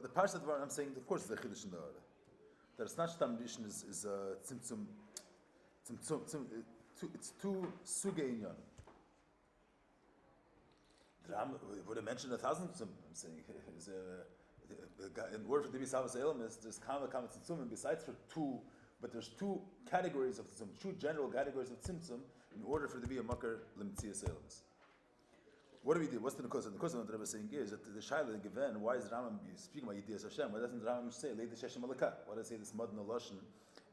the parts of the I'm saying, of course, the chiddush in the order. That it's not stam rishon is tzimtzum. It's two suge inyan. The Ram would have mentioned 1,000 tzimtzum. I'm saying in order for it to be savas elam, there's kama tzimtzum, and besides for two, but there's two categories of tzimtzum, two general categories of tzimtzum, in order for it to be a makar limtzias elamis. What do we do? What's the Nekusa? The Nekusa, what the Rebbe is saying is that the Shaila, the Given, why is the Rambam speaking about Yidiyas Hashem? Why doesn't the Rambam say, Leid Hashem Malakah? Why does he say this Mad Naloshin,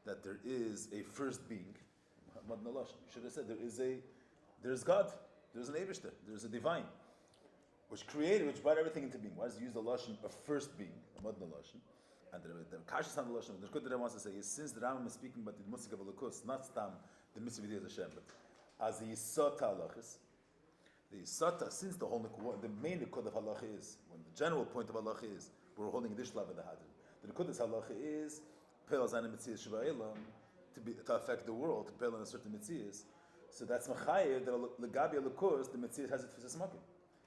that there is a first being? Mad Naloshin. You should have said there's God, there's an Eibishter, there's a divine, which brought everything into being. Why does he use the Loshin of first being, Mad Naloshin? And the Kashas on the Loshin, the Rebbe wants to say is, since the Rambam is speaking about the Musik of Alakus, not Stam, the Mitzvah Yidiyas Hashem, but as the Yisot HaLachis, the Sata, since the main Nikud of Halacha is, when the general point of Halacha is, we're holding this Shlav in the Hadran. The Nikud of Halacha is, Pel Zayna Metzias Sheva Elam, to affect the world, to Pel on a certain Metzias. So that's Machayev, that Legabi Alakus, the Metzias has it for Sesmakim.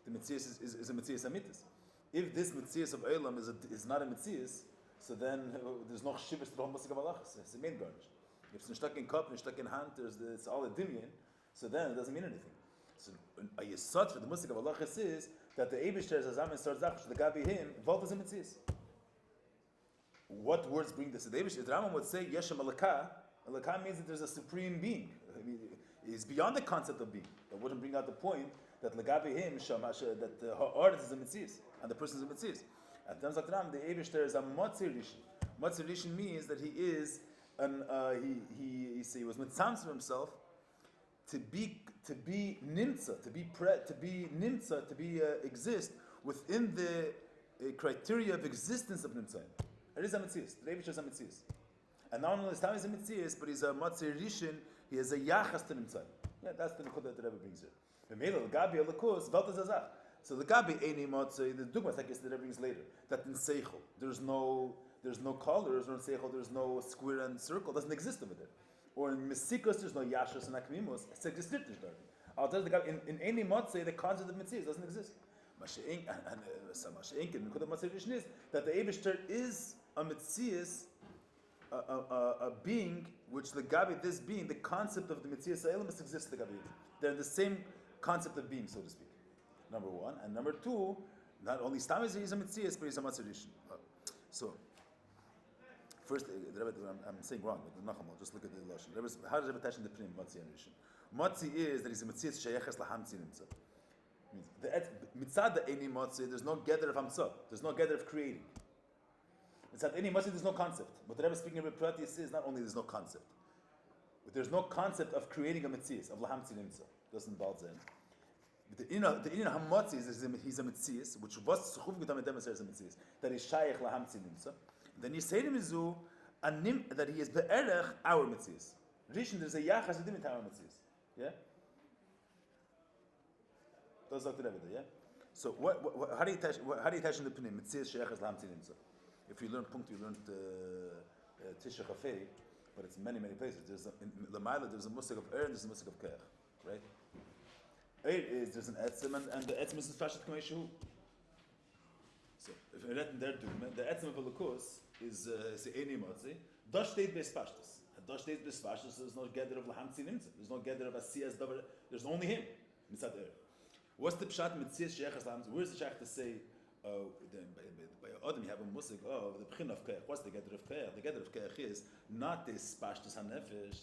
The Metzias is a Metzias Amitis. If this Metzias of Elam is not a Metzias, so then there's no Shivas to the whole Musik of Halacha. It's the main garnish. If it's stuck in cup, stuck in hand, it's all a Dimyan, so then it doesn't mean anything. So a yesod for the musik of Allah is that the Eibishter is Azam and Sarzach, the Gabi him, involved as a mitzvah. What words bring this? The Eibishter, the Rambam would say, Yeshem Alakah. Alakah means that there's a supreme being. I mean, it's beyond the concept of being. That wouldn't bring out the point that Lagabi him, that the artist is a mitzvah, and the person is a mitzvah. At terms of the Rambam, the Eibishter is a Matzir Rishon. Matzir Rishon means that he is, he was mitzvah for himself, to be nimtza, exist within the criteria of existence of nimtza. It is a mitzvah. The Rebbe is a mitzvah, and not only is he a mitzvah, but he's a matzir rishon. He has a yachas to nimtza. Yeah, that's the nekuda that the Rebbe brings here. The Meila Gabi alakus velta zazach. So the Gabi eini matzir. The dugmas I guess the Rebbe brings later. That in seichel there's no color. There's no seichel. There's no square and circle. It doesn't exist over there. Or in Mesikos, there's no Yashas and Akmimos. It's existed. I'll tell the guy, in any Motzei, the concept of Mitzvah doesn't exist. Mashiach and the Motzei is that the Eibishter is a Mitzvah, a being, which the Gabi, this being, the concept of the Mitzvah Sa'ilamis exists, the Gabi. They're the same concept of being, so to speak. Number one. And number two, not only Stam is a Mitzvah, but he's a Motzei. So, first, I'm saying wrong, but Nachamol, just look at the Lashon. How does Rebbe attach in the Pnim, Matzi and Rishon? Matzi is that he's a Metzias Sheyeches Lahamtzi Nimtza. Means Mitzad the Eini Matzi, there's no gather of Hamtza, there's no gather of creating. Mitzad Eini Matzi, there's no concept. But the Rebbe speaking of Prati is not only there's no concept, but there's no concept of creating a Metzias, of Lahamtzi Nimtza. Doesn't Balzen. The Ina Hamatzi is he's a Metzias, which was Suchuv Gutam Edem is a Metzias, that is Shayech Lahamtzi Nimtza. Then you say to Mizu that he is be'erech our mitzvahs. Rishon, there's a yachas adim our mitzvahs. Yeah. Those are the Rebbe, yeah. So how do you attach in the pnim mitzvahs sheyachas lahamtzin nimsa? If you learn punkt, you learned tisha chafei, but it's many places. There's in Lamaila, there's a musik of and there's a musik of keach, right? Is there's an etzem and the etzem is fashat k'mei shehu. So, if you're letting there do, the etzem of Holocaust is Eini Motzi. Da steht bis Pashtus. Da steht bis Pashtus, there's no gather of Lahamtzi Nimtza. There's no gather of Asiyas Davar. There's only him. Mitzad Er. What's the Pshat Mitzias Sheikhas Lahamtzi? Where's the Sheikh to say, by Adam you have a musik, the Pchin of Keach. What's the gather of Keach? The gather of Keach is not this Pashtus HaNefesh,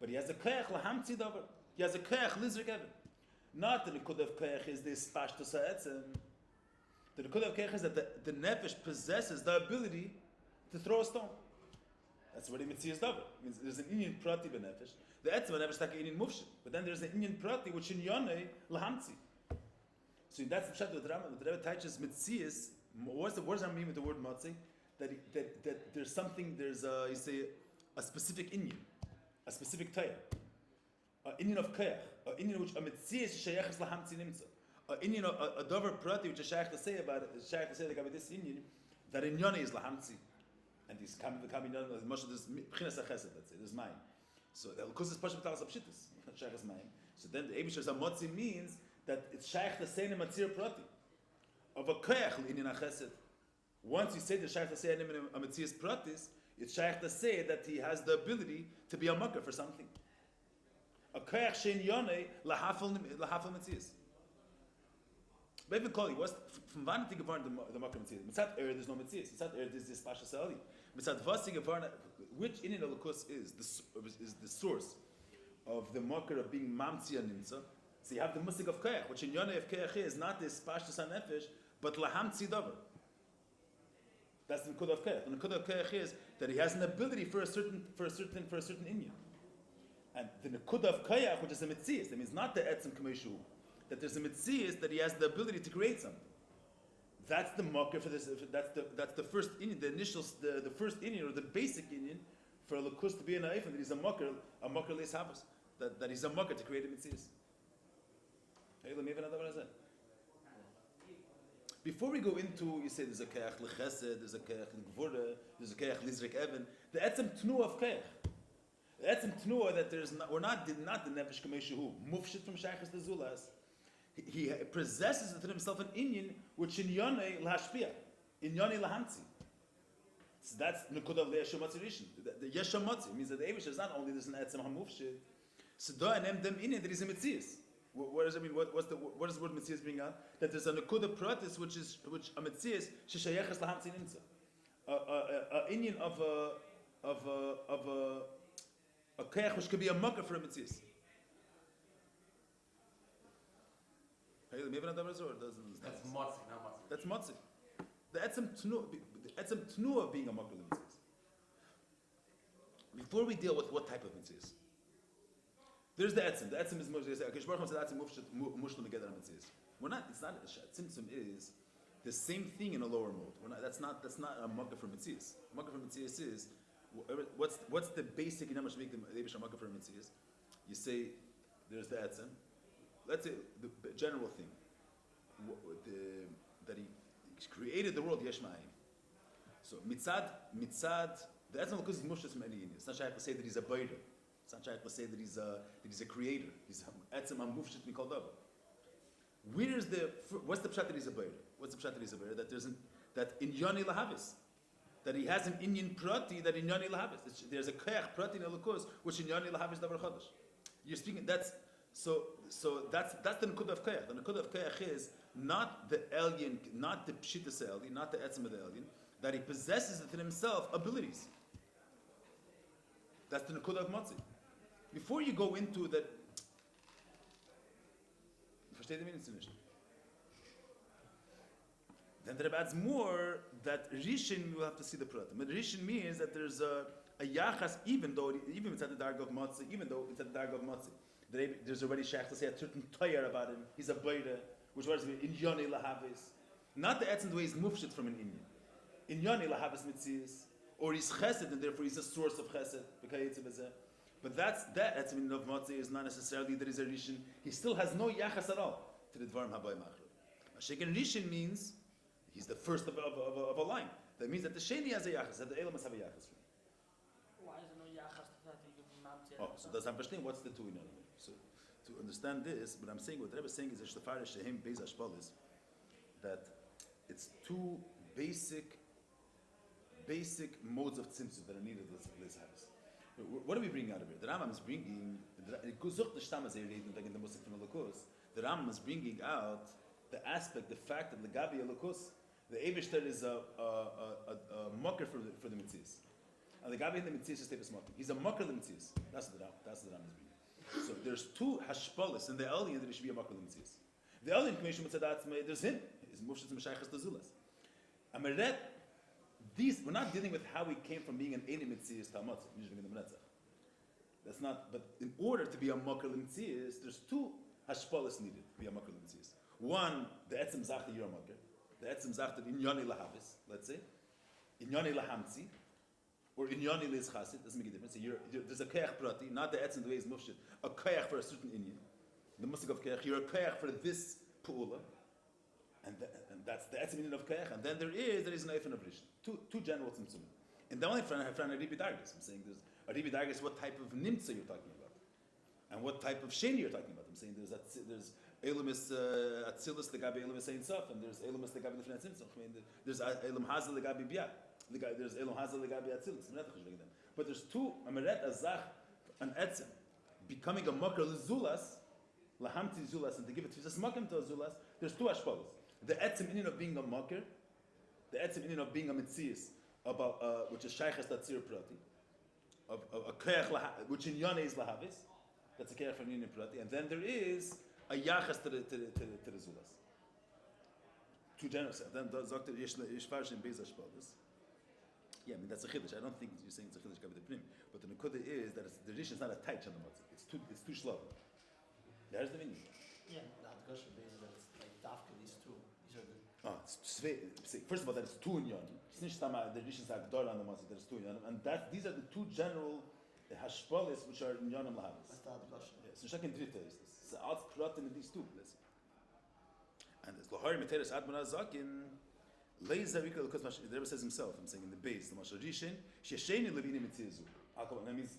but he has a Keach Lahamtzi Davar. He has a Keach Lizrik Evan. Not the Nikud of Keach is this Pashtus HaEtzem. The Nikud of Keach is that the Nefesh possesses the ability to throw a stone. That's what he Mitzias Davar. Means there's an Inyan Prati benefesh. The Etzem Nefesh tak Inyan Mufshin. But then there's an Inyan Prati which in Yonei Lahamtzi. So that's the Pshat of the Rambam. The Rebbe teaches Mitzias. What does that mean with the word Matzi? That there's something, there's you say a specific Inyan, a specific Tayah. An Inyan of Keach. An Inyan which a Mitzias Sheyachas Lahamtzi Nimtza. A Dover Prati which a Shaykh to say about it, Shaykh to say that this Inyan, that in Yonei is Lahamtzi. And these come as much of this Pchinas HaChesed, let's say, this is mine. So the Elkus is Pashim Talas Abshitis, Shaykh is mine. So then the Eibishter's Amotzi means that it's Shaykh to say in a Matzir Prati of a Keach in HaChesed. Once you say the shaykh to say a metzias pratis, it's shaykh to say that he has the ability to be a makkah for something. A koyach shein yonei lahafel metzias. But even calling what's from vanity geworden the makkah metzias. Mitzat there's no metzias. Mitzat there's this pasha sali. Mitzat vasi geworden, which in the lukus is the source of the makkah of being mamtzia nimtza. So you have the musik of koyach, which in yonei of koyach is not this pasha sanefesh, but lahamtzi davar. That's the Nakuda of Koyach. The Nakuda of Koyach is that he has an ability for a certain inyan. And the Nakuda of Koyach, which is a Metzias, that means not the Etzem Kameshu, that there's a Metzias that he has the ability to create something. That's the Makar for this. That's the first inyan, the first inyan or the basic inyan for a Lakus to be an Aif, and that he's a Makar leis Havas. That he's a Makar to create a Metzias. Hey, let me have another one. Before we go into, you say there's a keach lechesed, there's a keach l'gvura, there's a keach lizrik even. The etzem tnuah of keach, the etzem tnuah that we're not the nefesh kameshu mufshit from shaychus lezulas. He possesses within himself an inyan which in yonei lahashpia, in yonei lahamtzi. So that's nekudah le'yeshamatzi rishon. The yeshamatzi means that the Eibush is not only there's an etzem hamufshit. So do I name them inyan that he's a metzias. What does it mean? What does the word metzias bring out? That there's a nekuda pratis which a metzias sheshayeches lahamtzi nimtza, a inyan of a keach which could be a makkah for a metzias. Maybe not that or doesn't. That's motzi, not motzi. That's motzi. The etzem tnuah of being a makkah metzias. Before we deal with what type of metzias. There's the etzem. The etzem is mushlim. Okay, Shloime said etzem mushlim together on metzias. We're not. It's not. Tzimtzum is the same thing in a lower mode. We're not. That's not a makkah for metzias. Makkah for metzias is what's the basic in how much make the Eibush makkah for metzias. You say there's the etzem. Let's say the general thing that he created the world yeshma'im. So mitzad the etzem because he's mushlim from any union. It's not shy to say that he's a baider. It's not shy to say that he's a creator. He's etzem hamufshit mikol davar. What's the pshat that he's a baider? What's the pshat that he's a baider? That in yoni lahavis, that he has an inyan prati that in yoni lahavis. There's a koyach prati in elukus which in yoni lahavis davar chodesh. You're speaking. That's the nekudah of koyach. The nekudah of koyach is not the alien, not the pshitas alien, not the etzem of the alien, that he possesses within himself abilities. That's the nekudah of matzi. Before you go into that, versteht ihr mich nicht? Then there adds more that Rishon, you will have to see the pratim. But Rishon means that there's a yachas, even it's at the dark of matzi, there's already shach to say a certain tayar about him. He's a bayra, which was in yoni lahavis. Not the etzem the way he's mufshit from an inyan. In yoni lahavis mitzias, or he's chesed and therefore he's a source of chesed. But that's meaning of matzi is not necessarily that he's a rishon. He still has no yachas at all to the dvarim habayim achro. A shekin rishon means he's the first of a line. That means that the sheni has a yachas, that the elam must have a yachas. Why is there no yachas to that? Oh, so does understand what's the two in other way? So to understand this, what I'm saying, what the Rebbe is saying is that Shtafarish Shehim Beis Hashpalis, that it's two basic modes of tzimtzum that are needed in this house. What are we bringing out of here? The Rambam is bringing the Rambam is bringing out the aspect, the fact that the Gabi Elokus, the Eibishter is a mocker for the Metzias. And the Gabi in the Metzias is Tefes Mocker. He's a mocker of the Metzias. That's the Rambam is bringing. So there's two hashpalis in the alien that it should be a mocker of the Metzias. The alien commission there's him. Is Moshe Meshaychas Tazulas. And these, we're not dealing with how he came from being an Eini Metzias to a Matzah. That's not, but in order to be a mocker of the Metzias, there's two hashpalis needed to be a mocker of the Metzias. One, the etzem zach that you're a mocker. The etzem zach that in yoni lahavis, let's say, in yoni lahamtzi, or in yoni liz chasid, doesn't make a difference. So there's a keach prati, not the etzem the way is mufshit, a keach for a certain inyan. The musik of keach, you're a keach for this pu'ula, and that's the etzem inyan of keach. And then there is an eifin of rishon. Two general tzimtzum. And the only friend I have a ribi dargis. I'm saying there's a ribi dargis. What type of nimtza you're talking about, and what type of sheni you're talking about. I'm saying there's Elam is Atzilus legabi Elam is Ein Sof, and there's Elam is legabi Lefnei Tzimtzum. I mean, there's Elam Hazel legabi Biyah. There's Elam Hazel legabi Atzilus. But there's two Ameret Azach and Etzim becoming a Makar Zulas, Lahamti Zulas, and to give it to this Makam to Zulas. There's two Ashpalas. The Etzim in of being a Makar, the Etzim in of being a Mitzias, about which is Shaykhas Tatzir Prati, of a Keach which in Yonah is Lahavis. That's a Keach from Yonah Prati, and then there is a Yachas to the Zulas. Two generous. Then Dr. Yishfarsh in Bez Ashpalas. Yeah, I mean that's a chiddush. I don't think you're saying it's a chiddush gabi the pnim, but the nekuda is that the dish is not a tight on the matzah. It's too slow. There's the meaning. Yeah. The discussion is that it's like dafka these two. These are the. First of all, that is two in yon. It's not that the dish is like door on the matzah. There's two in yon, and that these are the two general hashpalis which are in yon and lahavas. That's the discussion. Yeah, so second dritte is this. It's out prat in these two. Let's see. And it's lahari meteres admana zakin. The Rebbe says himself, I'm saying in the base, the Mashal Rishin, Shesheni Levini Mitzizu. That means,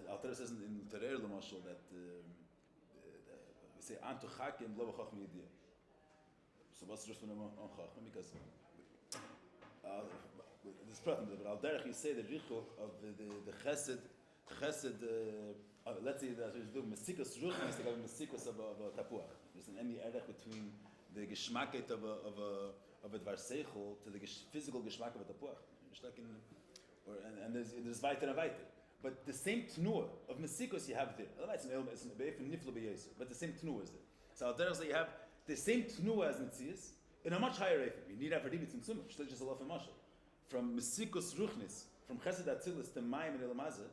Alter says in the Terer the Mashal that we say Antu Chakim Lo Chacham Yediyah. So what's the difference on Chacham? Because this problem, but Al Derech you say the Richo of the Chesed. Let's say that we do Mesikus Ruchnis, they have Mesikus of a Tapuach. There's an any erech between the Geschmacket of a Dvar Seichel to the physical Geschmack of a Tapuach. And there's weiter and weiter. But the same Tnua of Mesikos you have there. Otherwise, it's an Nifla B'Yeser, but the same Tnua is there. So there you have the same Tnua as Metzias in a much higher rate. We need Aphrodite in Tzumah, Shlichus Alof and Mashal. From Mesikos Ruchnis, from Chesed Atzilis to Mayim and Elamazah,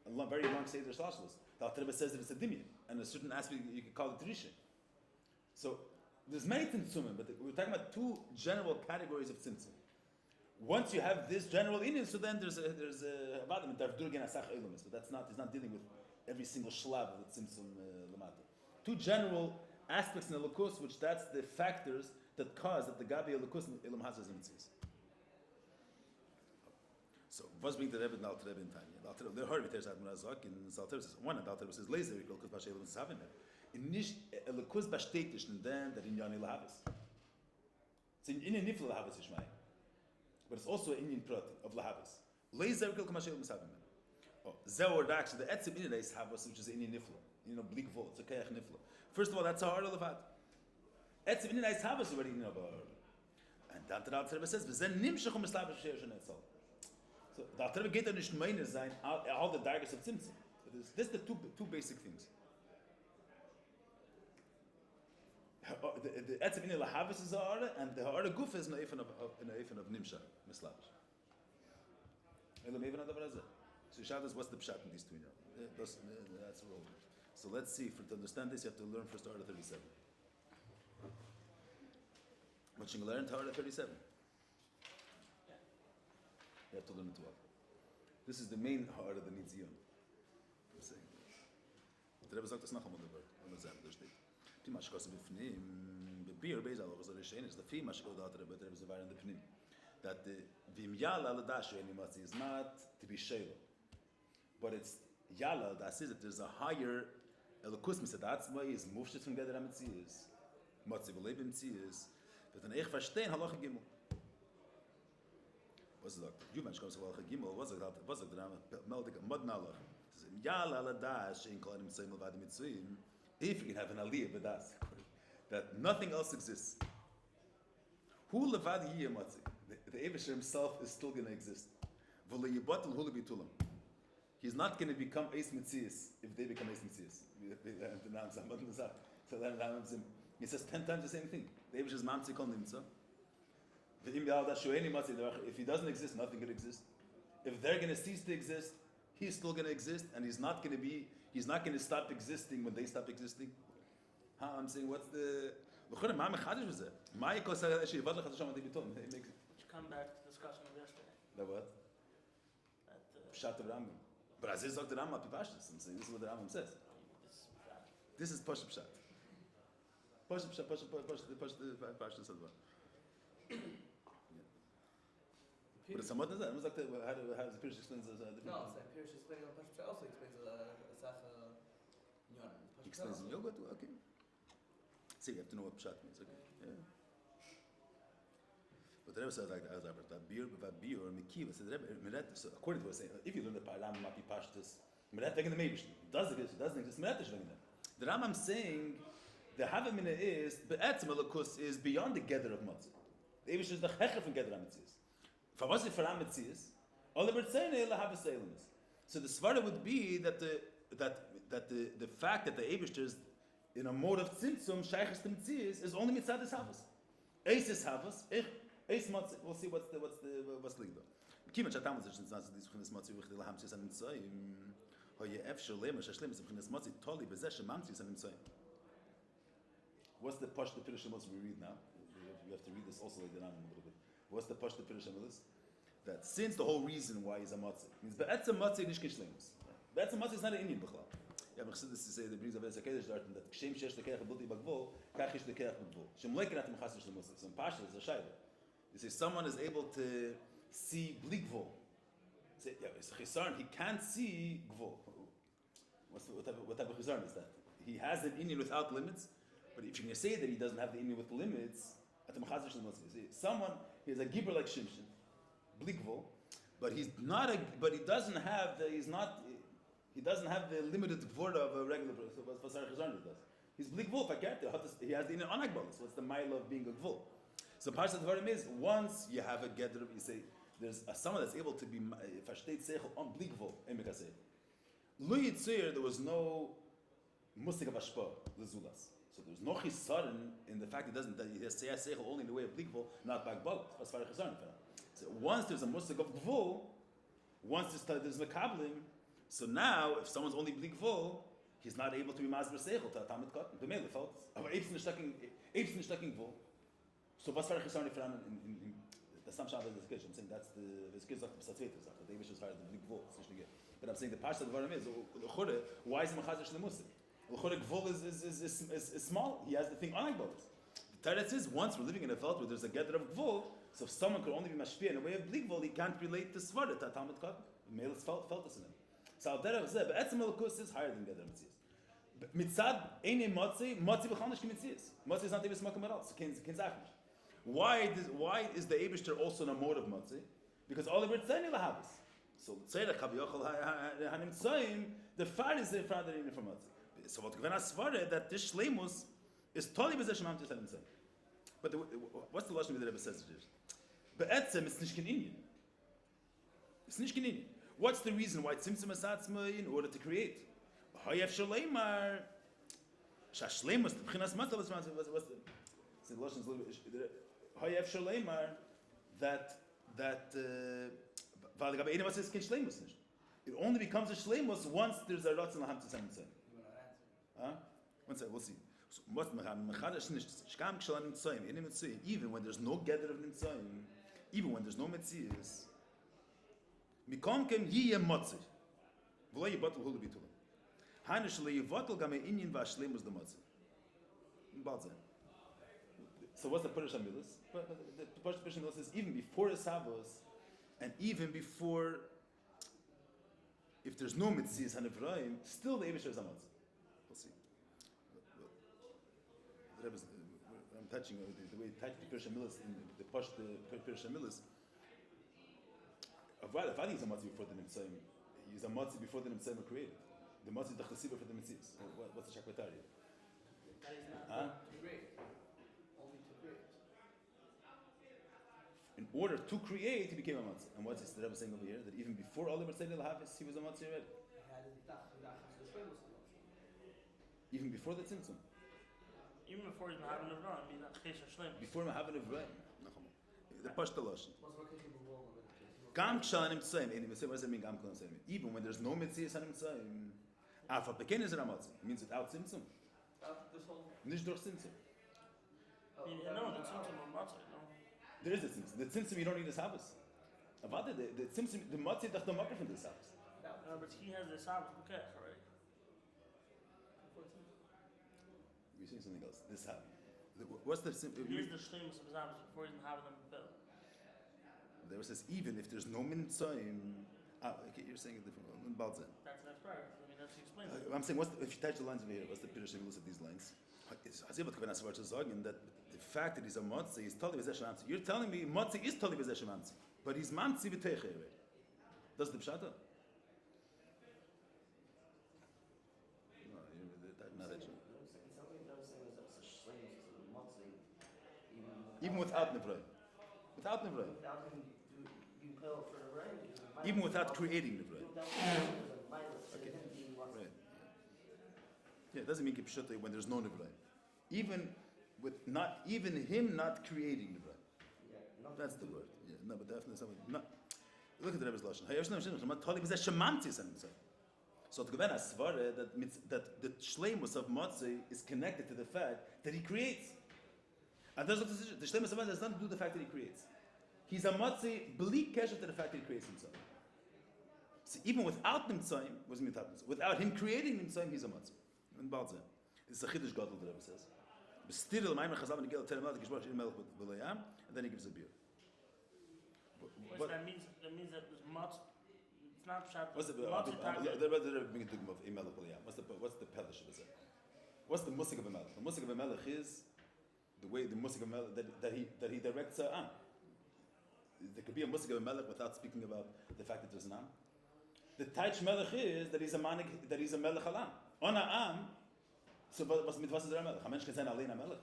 a very long Seder Shlashlis. The Alter Rebbe says that it's a Dimion, and a certain aspect you could call it Rishon. So there's many tzimtzumim, but we're talking about two general categories of tzimtzum. Once you have this general inyan, so then there's a vadim darvdurgen asach elumis, but he's not dealing with every single shlab of the tzimtzum lamata. Two general aspects in the lukus, which that's the factors that cause that the gabi lukus elam hazas mitzvahs. So what's being the Rebbe and Alter Rebbe in Tanya? The heard it there's admonazak in Alter says one, and Alter says laser because b'ashay elam savin there. In nicht elikus bastetisch and then that in yani lahavis. It's in nifla lahavis ishmai, but it's also in prati of lahavis. Laser kol kamashay misavim. Oh, zeh actually the etzim in is havas which is in nifla. Bleak vol. It's a kayach nifla. First of all, that's a hard levad. Etzim in is havas already in about. And that the Alter says v'zen nimshach mislavish she'er etzal. So the Alter geht er nicht meine sein all the dargers of tzimtzum. This the two basic things. The etzim in lahavis is ha'ara, and the ha'ara guf is na'ifan of nimsha mislavish. Elam even adavar hazeh. So Shabbos, what's the pshat in these two? That's a role. So let's see. To understand this, you have to learn first Ha'ara 37. What you learn Ha'ara 37? You have to learn it 12. This is the main Ha'ara that needs Yom. I'm saying. The Rebbe sagt das noch einmal da steht. Die Maschkos b'fnim, b'bir beis alo v'zor yishen is the fee Maschkos da Rebbe zavar in the pnim. That the v'im yala l'dash any matzi is not to be shayla, but it's yala that says that there's a higher elokus mitzadatzma is mufshit from geder amitzias, matzi v'leib amitzias, but an eich verstehen halach gimel. Was sagt? Du Mensch kommst halach gimel. Was sagt der meldig mod nalach? Yala l'dash in kolim tzayim l'vad mitzvim. If you can have an aliyah b'das, that nothing else exists. Hu levad yiyeh matzi. The Eibusher himself is still going to exist. V'leyibatel hu lebitulam. He's not going to become Eis Mitzias if they become Eis Mitzias. He says 10 times the same thing. The Eibusher is mamtzi kol nimtza. If he doesn't exist, nothing can exist. If they're going to cease to exist, he's still going to exist, and he's not going to stop existing when they stop existing. I'm saying, what's the... Which come back to the discussion of yesterday. The what? Pshat of Rambam. But as is Dr. Rambam, I'm saying, this is what the Rambam says. This is Pasha Pshat. Pasha Sadva. But it's somewhat that. How does the Pirish explain this? No, Pirish explaining on Pasha also explains Asach Nyon. Explains in yoga too, okay. See, you have to know what pshat means. Okay. Yeah. But the Rebbe says like that beer or mekiva. So according to what I'm saying, if you learn the Rambam might be pashtus, meret wegen the Meibish. Does exist? Doesn't exist? Meret is wegen them. The Rambam saying the havamina is be'etzem elokus is beyond the gather of matzah. The Eibush is the checher from gather mitzvahs. For what's it for mitzvahs? All the bertzene la have a. So the svara would be that the fact that the Eibush is in a mode of tzimtzum shaychus to mitzvahs is only mitzvah havas. Eis is havas. Eis matzah. We'll see what's legal. Kiman shatam was just not this from this matzah with the hamtzis and mitzvahs. Shlema shashlim is from this matzah totally possession mamtzis and mitzvahs. What's the push the Pirush Shemos we read now? You have to read this also like the Rambam a little bit. What's the push the Pirush Shemos? That since the whole reason why he's a matzah means be'etzem matzah nishkin shleimus. Be'etzem matzah is not an Indian b'chlal. Yeah, but Chassidus to say the brings of Ezer Kedesh Darton that kshem shesh lekeach b'bulti b'gvol kach yesh lekeach b'gvol. Shem leikin atim chassid shlemus. So in Pasha is a shayla. You say someone is able to see bli gvol. Say yeah, it's a chisaron. He can't see gvol. What type of chisaron is that? He has an Indian without limits. But if you're going to say that he doesn't have the Indian with limits, someone he has a gibber like Shimshon, blikvol, but he doesn't have the limited gvor of a regular person. So what Sarah Chazan does, he's blikvol. He has the Indian anagbal. So what's the mile of being a gvol? So part of the Hadran is once you have a gedder, you say there's someone that's able to be fashteit seichel on blikvol emekasei. Lo yitzir, there was no musik of ashpa lezulas. So there's no chisaron in the fact that he has seichel only in the way of blikvol, not bagbal. As far as chisaron. So once there's a musik of gvul, once there's makablim, so now if someone's only blikvul, he's not able to be mazber seichel to a tamid cotton. The male felt. Aber eibs nicht stacking gvul. So what's for chisaron in the some shab is the case. I'm saying that's the case of the satzvetus. The Eibush is higher than blikvul. But I'm saying the parsha of the Varam is why is Machazer Shlemusim? Gvul is small. He has the thing unlike both. The Teretz is once we're living in a felt where there's a gather of Gvul, so if someone could only be mashpia in a way of bli Gvul, he can't relate to Svara to Talmud Katan. The male felt this in him. So Al-Derech Zeh, but Etzem Elokus is higher than gather Mitzias. Mitzad Eine Motzi B'chal Nishki Mitzias. Motzi is not even smoking at all. So Ken Zachmish. Why is the Eibishter also in a mode of Motzi? Because all the words say Nilahavas. So Tzedek Chaviyochel HaNimtzoyim, the far is the far that in from Motzi. So what Gvena Svara that this Shleimus is totally possession of Mamtis Halim. But what's the lashon that Rebbe says it is? Be'etzem it's nishkin Indian. It's nishkin Indian. What's the reason why Tzimtzum Asatzma in order to create? Hayev Shleimar Shashleimus the Bchinas Matzah what's the lashon Hayev Shleimar that Valgabe Eina Matzah is kin Shleimus. It only becomes a Shleimus once there's a Ratz in the Hamtis Halim. One second, we'll see. So, even when there's no gather of nimtzayim, even when there's no metzias, mikomkem yiyeh motzeh, v'lo yibatel hulu bitulah. Hanish leyivatel game inyan v'ashleimus the motzeh. So what's the Pirush HaMilas? The Pirush HaMilas is even before Esavos, and even before, if there's no metzias hanevraim, still the Eibush is a motzeh. We'll see. I'm touching the way he touched the Pirush HaMilas in the Pirush HaMilas. If I think he's a matzah before the Nimtzayim, he's a matzah before the Nimtzayim were created. The matzah is the chasiba for the Mitzis. What's the Shakvatari? That is not to create. Only to create. In order to create, he became a matzah. And what's the Rebbe saying over here? That even before all the Mercedes Lahavis, he was a matzah already. Even before the Tzimtzum. Even before he's Mahavan of Ron, he's not Chesha Shleim. Before Mahavan of Ron. The Pashta Lashon. Gam Kshanim Tzayim. What does that mean, Gam Kshanim Tzayim? Even when there's no Metzias Hanim Tzayim, Afa Pekin is a Ramatzi. It means without Tzimtzum. Nish durch Tzimtzum. No, the Tzimtzum or Matzah, no. There is a Tzimtzum. The Tzimtzum you don't need the Shabbos. Avada, the Tzimtzum, the Matzah does not matter from the Shabbos. No, but he has the Shabbos Bukech already. You're saying something else. This happened. What's the He is the Shleimus of Shabbos before he's Mahavan of Bill. There it says even if there's no Mitzayim. Okay, you're saying a different one. That's the next paragraph. I mean, that's explained. I'm saying, if you touch the lines over here, what's the Pirush HaMilas of these lines? Hazibot Kavana Svar to sagen that the fact that he's a Motzi is totally Bezeshem Amtzi. You're telling me Motzi is totally Bezeshem Amtzi, but he's Mamtzi B'Teiche. Does the Pshata? No, not that true. Even without Nevrei. Without Nevrei. Even without creating Nevrei. Okay. Right. Yeah, it doesn't mean Kipshutay when there's no Nevrei. Even him not creating Nevrei. That's the word. Yeah, no, but definitely something. No. Look at the Rebbe's Lashon. So to Gavana Svare that the Shleimus of Motzei is connected to the fact that he creates. And there's no decision. The Shleimus of Motzei does not do the fact that he creates. He's a Motzei, believe kesher to the fact that he creates himself. So even without Nimtzayim, without him creating Nimtzayim, he's a Motzei. And Balzeh. It's a Chiddush Gadol, the Rebbe says. B'stiril Maimer Chazal and Gil Terem Melech Gishbar Shir Melech B'Layam, and then he gives a beer. But that means that it's much. It's not sharp. What's the Much What's the Pelish of it? What's the Musik of a Melech? The Musik of a Melech is the way the Musik of a Melech that he directs Am. There could be a Musik of a Melech without speaking about the fact that there's an Am. The Taich Melech is that he's a Melech Alam. On a Am, so was is there a Melech? A Mensch can say Alein a Melech.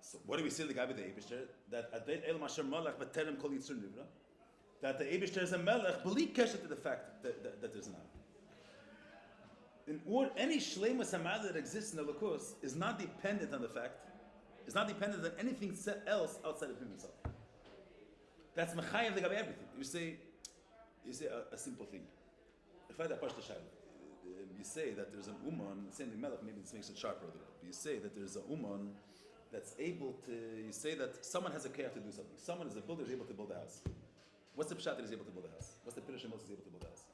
So what do we see the guy with the Eibishter? That Adeit El Masher Melech B'Terem Kol Yitzur Nivra. That the Eibishter is a Melech, believe kesher to the fact that there's an Am. Any Shleimus Hamad that exists in the Lakus is not dependent on the fact, is not dependent on anything else outside of him himself. That's Mechayev the Gabi everything. You say a simple thing. If I had a Pashta Shaila, you say that there's an Uman, same thing Melech, maybe this makes it sharper a little bit. You say that there's an Uman that's able to, you say that someone has a care to do something. Someone is a builder, is able to build a house. What's the pshat that he's able to build a house? What's the Pirush Shemos is able to build a house?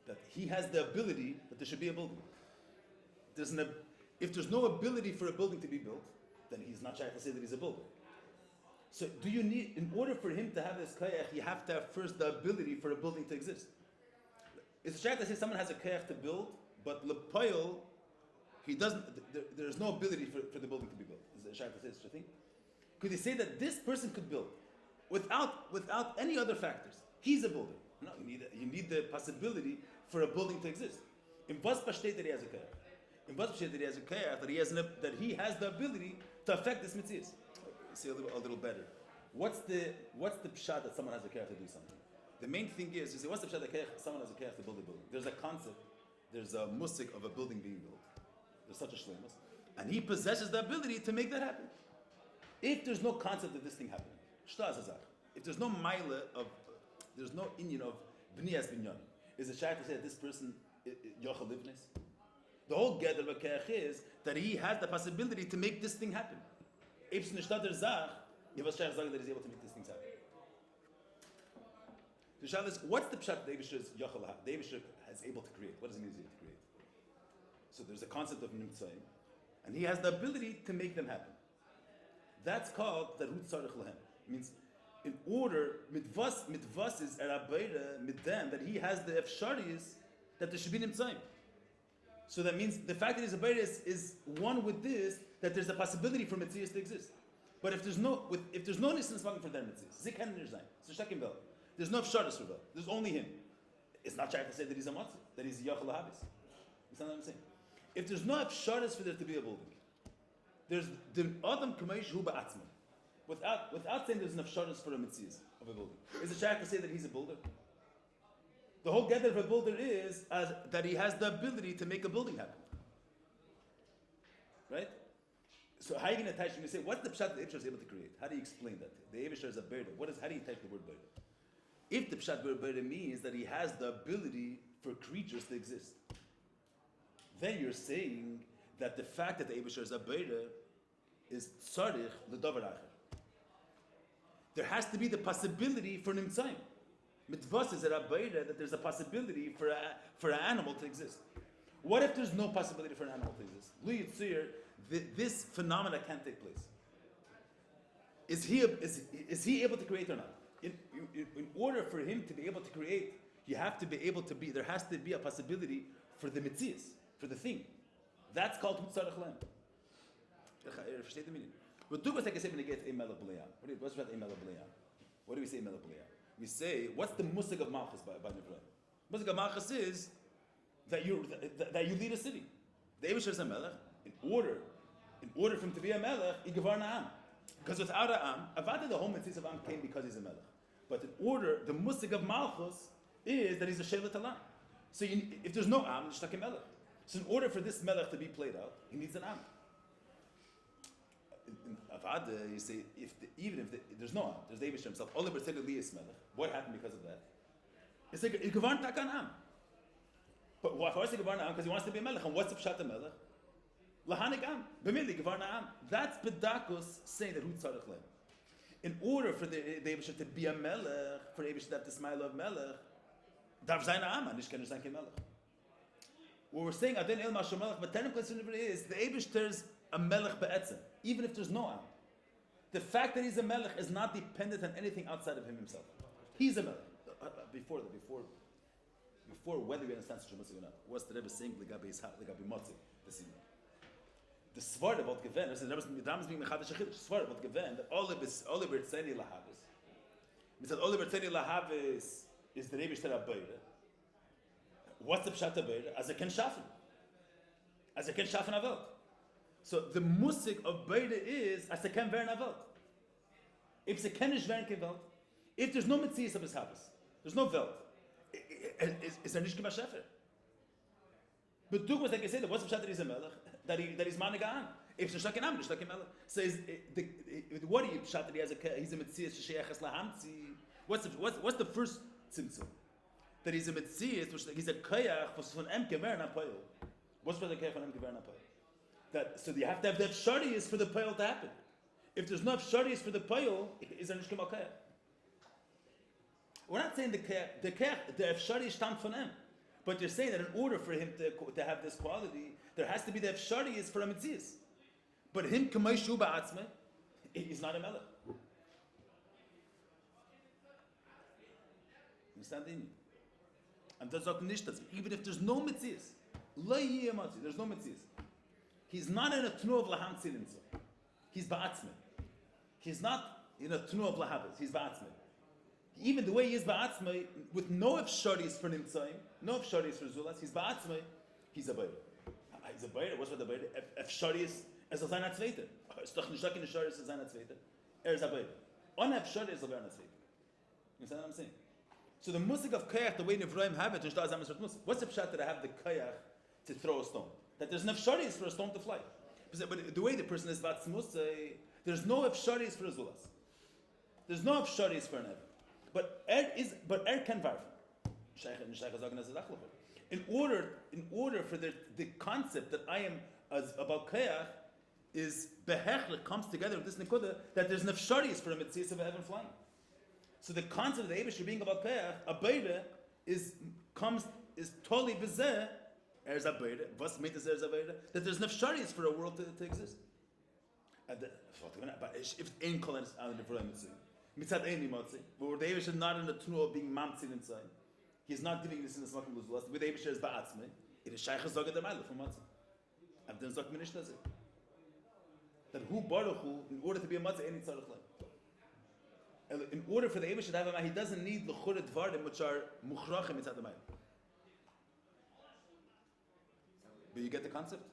That he has the ability that there should be a building. If there's no ability for a building to be built, then he's not shy to say that he's a builder. So do you need, in order for him to have this kayach, you have to have first the ability for a building to exist. It's a shy to say someone has a kayach to build, but lepoil, he doesn't. There's no ability for the building to be built. Is it a shy to say such a thing? Could you say that this person could build without any other factors? He's a builder. No, you need the possibility for a building to exist. In Baspa state that he has a kayach. In Baspa state that he has a kayach, that he has the ability to affect this mitzvah. See a little better. What's the pshat that someone has a kayach to do something? The main thing is, you say, what's the pshat that someone has a kayach to build a building? There's a concept. There's a musik of a building being built. There's such a shleimus, and he possesses the ability to make that happen. If there's no concept of this thing happening, if there's no mila of, there's no inyan of b'niyas binyan, is it shy to say that this person yochel livnes? The whole gather of a keach is that he has the possibility to make this thing happen. If it's nishtader zach, you have a shy that he's able to make these things happen. The shal is, what's the pshat? The Eibishter is yochel. The Eibishter is able to create. What does it mean he's able to create? So there's a concept of nimtzayim, and he has the ability to make them happen. That's called the root tzarich lahem. Means, in order mitvas is erabayra middem that he has the efsharis that there should be nimtzayim. So that means the fact that he's a bayra is one with this, that there's a possibility for mitzvahs to exist. But if there's no nissan smoking for their mitzvahs, zikan nirzayin, so shekim bel, there's no efsharis for bel. There's only him. It's not trying to say that he's a matzah, that he's yachal habis. That's not what I'm saying. If there's no efsharis for there to be a building, there's the adam kameish hu ba'atzman. Without saying there's enough efsharis for a mitzvah of a building, is it shaykh to say that he's a builder? The whole gather of a builder is that he has the ability to make a building happen. Right? So how are you going to attach? You say, what's the pshat the Eibishter is able to create? How do you explain that? The Eibishter is a bird. How do you attach the word bird? If the pshat bird means that he has the ability for creatures to exist, then you're saying that the fact that the Eibishter is a beira is tzarich l'davar acher. There has to be the possibility for nimtzayim. Mitvas is a beira that there's a possibility for an animal to exist. What if there's no possibility for an animal to exist? Lu yitzir, this phenomena can't take place. Is he able to create or not? In order for him to be able to create, you have to be able to be. There has to be a possibility for the mitzvahs, for the thing. That's called Tzarech Lem. Versteht ihr mich? But do was like I said when you get a melech b'leyam. What's about a melech b'leyam? What do we say melech b'leyam? We say, what's the musig of Malchus by Nivraim? Musig of Malchus is that you lead a city. The Eibush is a melech. In order for him to be a melech, he gevar na'am. Because without a am, avada the whole mitzvah of am came because he's a melech. But in order, the musig of Malchus is that he's a shevet alam. So if there's no am, it's like a melech. So in order for this melech to be played out, he needs an am. In avada, you say even if there's no am, there's the Eibush himself. All the melech. What happened because of that? It's like he gevar takan am. But why is he gevar na'am? Because he wants to be a melech. And what's the pshat a melech? Lahanik am. B'mili gevar na'am. That's bedakos saying that who tzarech lem. In order for the Eibush to be a melech, for the Eibush to have the smile of melech, darf sein am, and nicht kann sein kein melech. What we're saying, Adin el mashal melech, but technically is the Eibush there's a melech be'etzem, even if there's no am. The fact that he's a melech is not dependent on anything outside of him himself. He's a melech. Before whether we understand such a musik or not, what's the Rebbe saying legabi motzi? The Svara about given, the Rebbe's being mechadish achidish. Svara about given that Oliver Tzeni lahavis. We said Oliver Tzeni lahavis is the Rebbe Shter Abayre. What's the pshat Abayre? As a ken shafen avelt. So the musik of Bayre is as a ken vern avelt. If it's a ken ish vern kevelt, if there's no mitzias of his habis, there's no velt. Is there nicht gemacht shefer? But do was like I said, what's the pshat that he's a melech? That he's manigaan. If it's not an am, it's not a melech. So what do you pshat that he's a mitzias sheyachas lahamtzi? What's the first tzimtzum? That he's a mitzias, he's a kayach von em gemer na poil. What's for the kayach von em gemer na poil? That so you have to have the sharius for the poil to happen. If there's no sharius for the poil, is there nicht gemacht kayach? We're not saying the efshari stammt von him, but you're saying that in order for him to have this quality, there has to be the efshari is for a mitzias. But him kamay shu ba'atzme, he's not a melech. Understand? And that's not nicht das. Even if there's no mitzias, there's no mitzias. He's not in a tnu of laham tzilinzo. He's ba'atzme. He's not in a tnu of lahabes. He's ba'atzme. Even the way he is ba'atzmai, with no efsharis for nimtzayim, no efsharis for zulas, he's ba'atzmai, he's a bayr. He's a bayr. What's for the bayr? Efsharis as a zayin atzveiter. It's doch nicht like in efsharis as a zayin atzveiter. Is a bayr. On efsharis a bayr atzveiter. You understand what I'm saying? So the musik of kayach, the way Nivraim have it, what's the pshat that I have the kayach to throw a stone? That there's no efsharis for a stone to fly. But the way the person is ba'atzmusay, there's no efsharis for a zulas. There's no efsharis for an ever. But can varf. In order for the concept that I am about kayach is behechlet comes together with this nekuda that there's nefsharis for a mitzias of a heaven flying. So the concept of the Eibush being about kayach, a beire is totally bezeh as a beire. Was meint es as a beire? That there's nefsharis for a world to exist. But if ein kol is out of the mitzias. Mitzad Eini Motzi, where the Eibush is not in the tunu of being mamtzin inside. He's not giving this in the smakim luzlas. With the Eibush is ba'atzmei. It is shaycha zogad amayla from Motzi. And then zog minish does it. That who baruch hu, in order to be a Motzi, Eini tzarech lem. In order for the Eibush to have a man, he doesn't need l'chur dvarim which are muchrachim mitzad amayla. But you get the concept?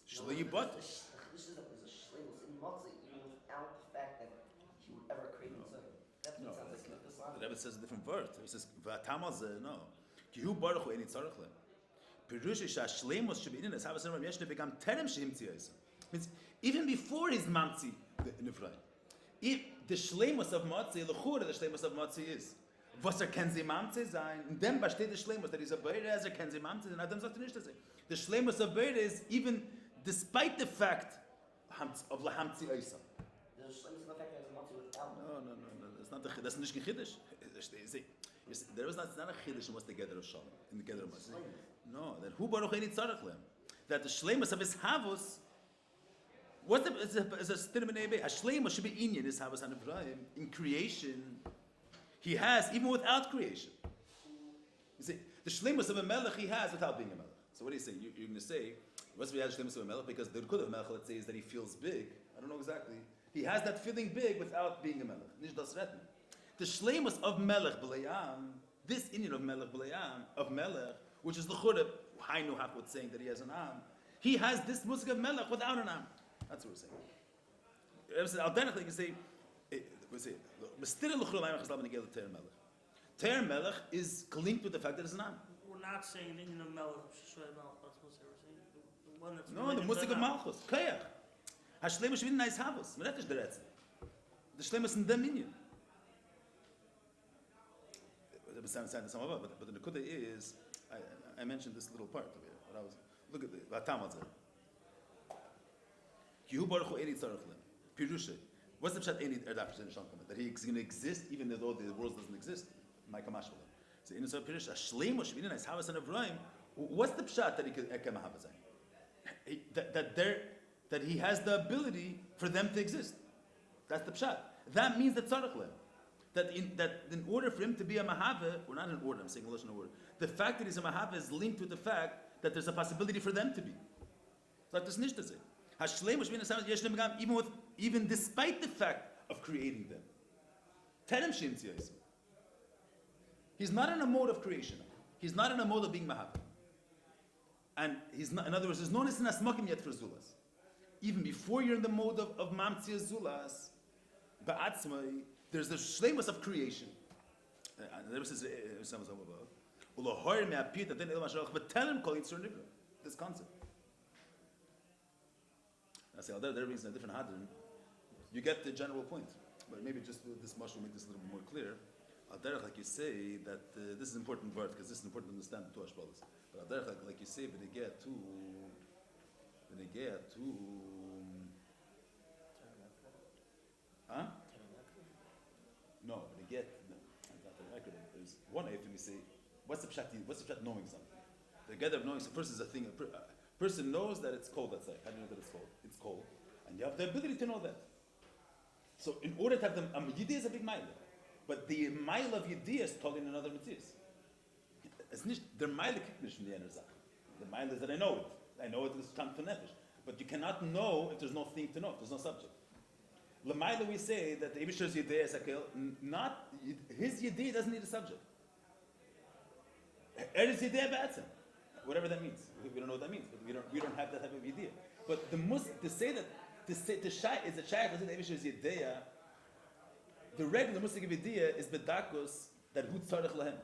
Shloime, but the chiddush is a shleimus in matzah, even without the fact that he would ever create mitzvah. That's what sounds like the Islam. The Rebbe says a different word. He says v'atamaz no. Ki hu baruch hu eni tzarech le. Pirush is shleimus should be in us. Have a certain yesh nebegam terem shehimtzi is. Means even before his mamtzi the nefray. If the shleimus of matzah, l'chura the shleimus of matzah is. Was kann sie mamtzi sein? In dem besteht the shleimus that he's a beire as kann sie mamtzi sein. Adam sagt nicht das. The shleimus of beire is even despite the fact of lahamtzi oisa. There's shleimus of the fact that he's a matzah without. No. That's not the. That's not chiddush. There was not a chiddush in what's the gather of shalom in the gather of matzah. No, that hu baruch eni tzarech lem. That the shleimus of his havus What's the is a stirim in Ebe? A Shloime should be inyan is Havas Hanavrayim. In creation, he has even without creation. You see, the Shleimus of a Melech he has without being a Melech. So what do you say? You're going to say, what's the Shleimus of a Melech? Because the Rukud of Melech, let's say, is that he feels big. I don't know exactly. He has that feeling big without being a Melech. Nish das retten. The Shleimus of Melech B'layam, this inyan of Melech B'layam, of Melech, which is the Churab, Hainu Hakot saying that he has an Am, he has this musik of Melech without an Am. That's what we're saying. Alternatively, you can say, Ter Melech is linked with the fact that it's an Am. We're not saying an Indian of Melech, Shloime Melech, that's what we're saying. The one that's No, the musik of Malchus, Kayach. HaShleimus should be nice Havos. But that is the Retz. The Shleimus in them Indian. But the Nekuda is, I mentioned this little part of it. But I was, look at the Vatam Azeh. Yehu Baruch Hu Eri Tzarech Lem. Pirushe. What's the pshat Eri Erdaf in Shalom? That he's going to exist even though the world doesn't exist. Ma'ika Mashvalah. So in the Pirush, a Shleimus should be nice Havas and Avraham. What's the pshat that he could Ekem Havas? That he has the ability for them to exist. That's the pshat. That means that Tzarech Lem. That in order for him to be a Mahava, or not in order, I'm saying English in order, the fact that he's a Mahava is linked with the fact that there's a possibility for them to be. It's like this Nish to say. Even despite the fact of creating them. Terem Shimtzias. He's not in a mode of creation. He's not in a mode of being Mahava. And he's not, in other words, there's no Nisan Asmakim yet for Zulas. Even before you're in the mode of Mamtzia Zulas, Ba'atzmai, there's the Shleimus of creation. This concept. I say, there brings a different Hadran. You get the general point, but maybe just this much will make this a little bit more clear. Al-Derech, like you say, that this is important word because this is important to understand the Torah Shbalas. But Al-Derech, like you say, when they get to huh? No, when they get there's one if you say, what's the pshat knowing something? The gather of knowing so first is a thing. A person knows that it's cold outside. How do you know that it's cold? It's cold, and you have the ability to know that. So, in order to have them, Yidiyah is a big mile, but the mile of Yidiyah is told in another mitzvah. It's not the mile kiknish from the Enerzach. The mile is that I know it. I know it is tam to nefesh, but you cannot know if there's no thing to know. If there's no subject. L'mayla we say that the Eibishter's Yidiyah is not his Yidiyah doesn't need a subject. Eretz Yidiyah ba'atzim. Whatever that means, we don't know what that means, but we don't have that type of idea. But to say that the shay is a shaykh that the Eibishter's Yidiyah, the regular Muslim idea is bedakos that hu tzarech lahem.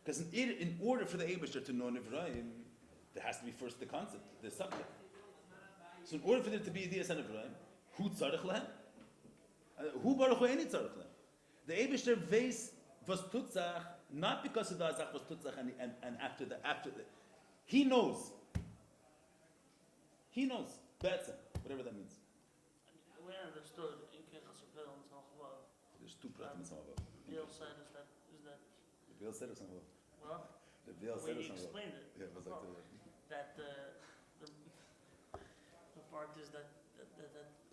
Because in order for the Eibishter to know Nivrayim, there has to be first the concept, the subject. So in order for there to be idea san Nivrayim, hu tzarech lahem, hu baruch hu eni tzarech lahem. The Eibishter veis was tutzach. Not because of the Azach was Tutzach and after the he knows. He knows. Be'etzem, whatever that means. We understood in Kechas Rebel and Tzalchavav. There's two pratim in Tzalchavav. The Biel said is that the Biel said or Tzalchavav? Well, the Biel said or he Tzalchavav? explained it. Yeah, it was like that the part is that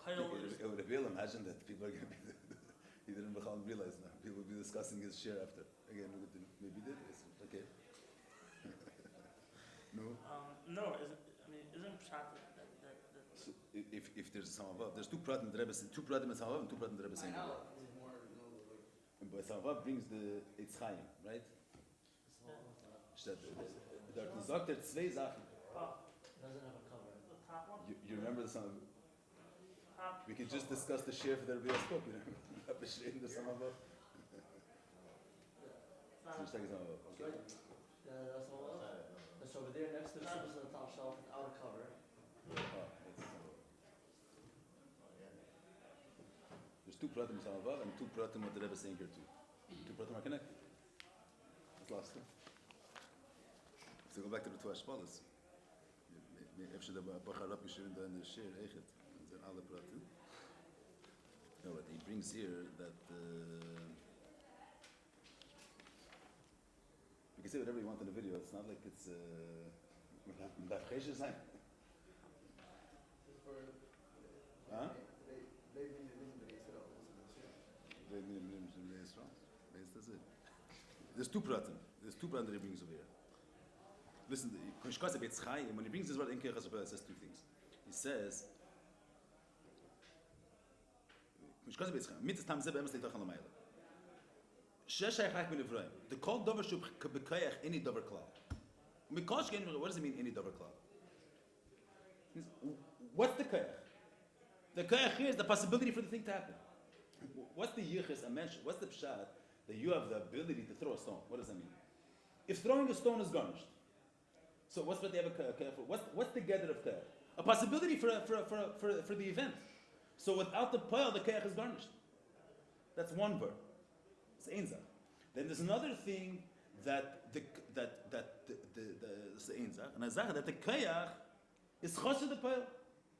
pile is. It would Biel imagine that people are going to be he didn't realize now. People will be discussing his share after. Again, maybe did this. Okay. No. No, isn't pshat that so if there's some above, there's two pratim in the Rebbe, two pratim in Samav and two pratim in the Rebbe saying. And by Samav brings the Eitz Chaim, right? Der sagt zwei Sachen. Doesn't have a cover. the top one? You remember the Samav? Top. We can just discuss the share for the Rebbe spoke. You know, the Samav. Okay. That's all. That's over there next to the surface on the top shelf without a cover. There's two pratim Samav and two pratim what the Rebbe is saying here too. Two pratim are connected. That's last time. So go back to the two Ashpalas. If the Bachar Rapi Shirin in the share Eichet, and alle pratim. No, but he brings here that. You can say whatever you want in the video. It's not like it's Huh? That's it. There's two pratim. There's two pratim that he brings over here. Listen, when he brings this word in Kirchas, it says two things. He says, the call dover should bekayach any dover klal. What does it mean, any dover klal? What's the kayach? The kayach here is the possibility for the thing to happen. What's the yichus I mentioned? What's the pshat that you have the ability to throw a stone? What does that mean? If throwing a stone is garnished, so what's what they have a kayach for? What's the gather of kayach? A possibility for the event. So without the pile, the kayach is garnished. That's one verb. It's einzach. Then there's another thing that the einzach and azach that the kayach is chosed the pile.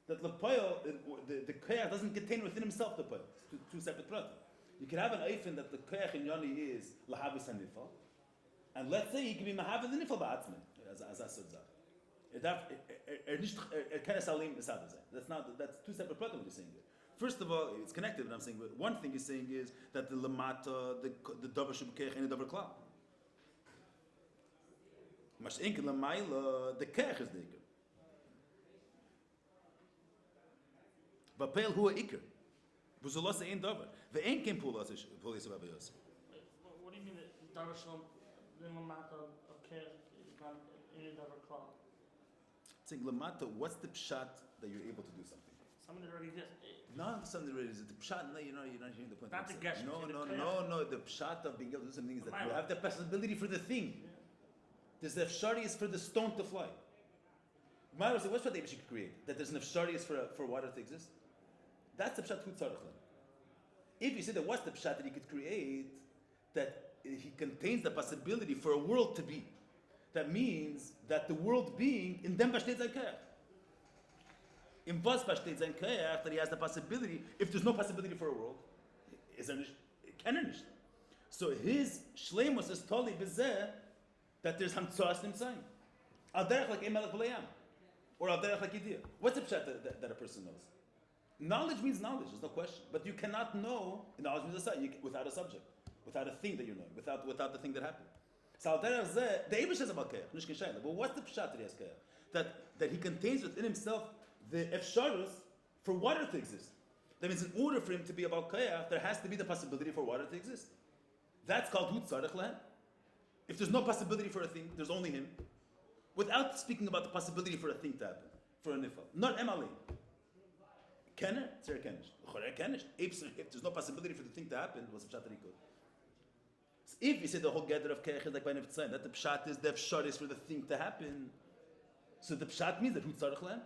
That the pile, the kayach doesn't contain within himself the pile. It's two separate pratim. You can have an eifin that the kayach in yoni is lahavis hanifal, and let's say he can be mahavis the nifal ba'atzmin, as I said. That's two separate pratim. What you're saying here. First of all, it's connected. What I'm saying, but one thing he's saying is that the lamata, the davar shebukech, and the davar klal. Mashenkin lamayla, the kech is the ikar. Vapel hu ikar. Buzulas ein davar. Ve'en ken pulas pulas abayos. What do you mean that davar shalom the lamata of kech is not any davar klal? Saying lamata, what's the pshat that you're able to do something? Something that already exists. No, something that is the pshat. No, you're not hearing the point. Not the gesture. No. The pshat of being able to do something is that you have the possibility for the thing. Yeah. There's the efsharius for the stone to fly. Myra said, what's what they should create? That there's an efsharius for water to exist. That's the pshat hutzarachlan. If you say that what's the pshat that he could create, that he contains the possibility for a world to be. That means that the world being in dem bashtet zaykayach. In was bashtet zaykayach, that he has the possibility. If there's no possibility for a world, is there nicht? So his shleimus is totally bizeh that there's hamtzoas nimtzayim. Al derech like emelech b'le'yam, or al derech like idea. What's the pshat that a person knows? Knowledge means knowledge. There's no question. But you cannot know. Knowledge means without a subject, without a thing that you know, without the thing that happened. So al derech zeh, the Eibush is about kayach, nishkin shayla. But what's the pshat that he has kayach? That he contains within himself the efsharus for water to exist. That means in order for him to be about kayach, there has to be the possibility for water to exist. That's called hutzarech lehem. If there's no possibility for a thing, there's only him. Without speaking about the possibility for a thing to happen, for a nifal. Not emalei. Kenner, tzir kenish. Choreh kenish. If there's no possibility for the thing to happen, what's the pshat that he could? If you say the whole gather of kech is like by nefetzayim, that the pshat is the efshar is for the thing to happen, so the pshat means that hu tzarech lehem.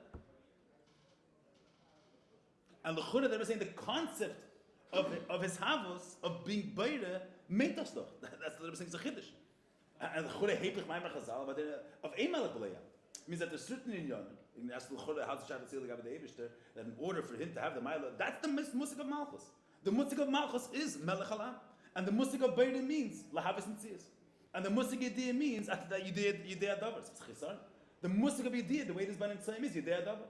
And the choreh that was saying the concept of his havos of being beire made us doch. That's what I'm saying. It's a chiddush. And the choreh hepich ma'amer chazal, but of emalech b'leya means that there's certain in yon. You can ask the choreh how to shat the gabe the Eibishter that in order for him to have the ma'alah, that's the musik of malchus. The musik of malchus is melech halam. And the musik of Beireh means lahavis mitzias. And the musik yediyah means after that yediyah davar. It's chisar. The musik of yediyah, the way it is by Nitzayim is yediyah davar.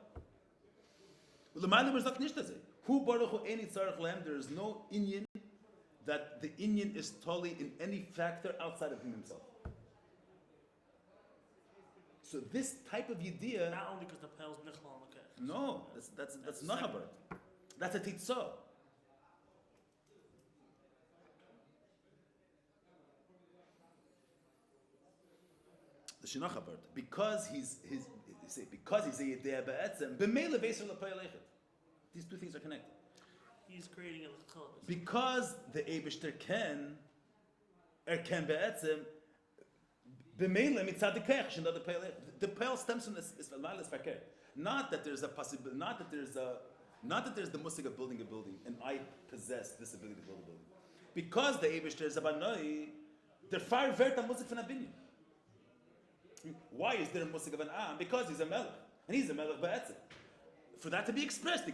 L'mayla was not nishtazeh. Hu baruch hu eni tzarech lehem. There is no inyan that the inyan is totally in any factor outside of him himself. So this type of yediyah. Not only because the pale's nichla on the kech. No, that's not a bird. That's a titzah. The Shinocha part, because he's a Yedea Ba'etzem, b'meila v'eser l'payal echet. These two things are connected. He's creating a l'chol. Because the Eibishter can Ba'etzem, b'meila mitzad the kech, the payal echet. The payal stems from this fakir. Not that there's a possibility, not that there's the musik of building a building, and I possess this ability to build a building. Because the Eibishter is a banoi, they're far verta musik from a binyan. Why is there a musik of an am? Because he's a melech, and he's a melech ba'etzem. For that to be expressed, the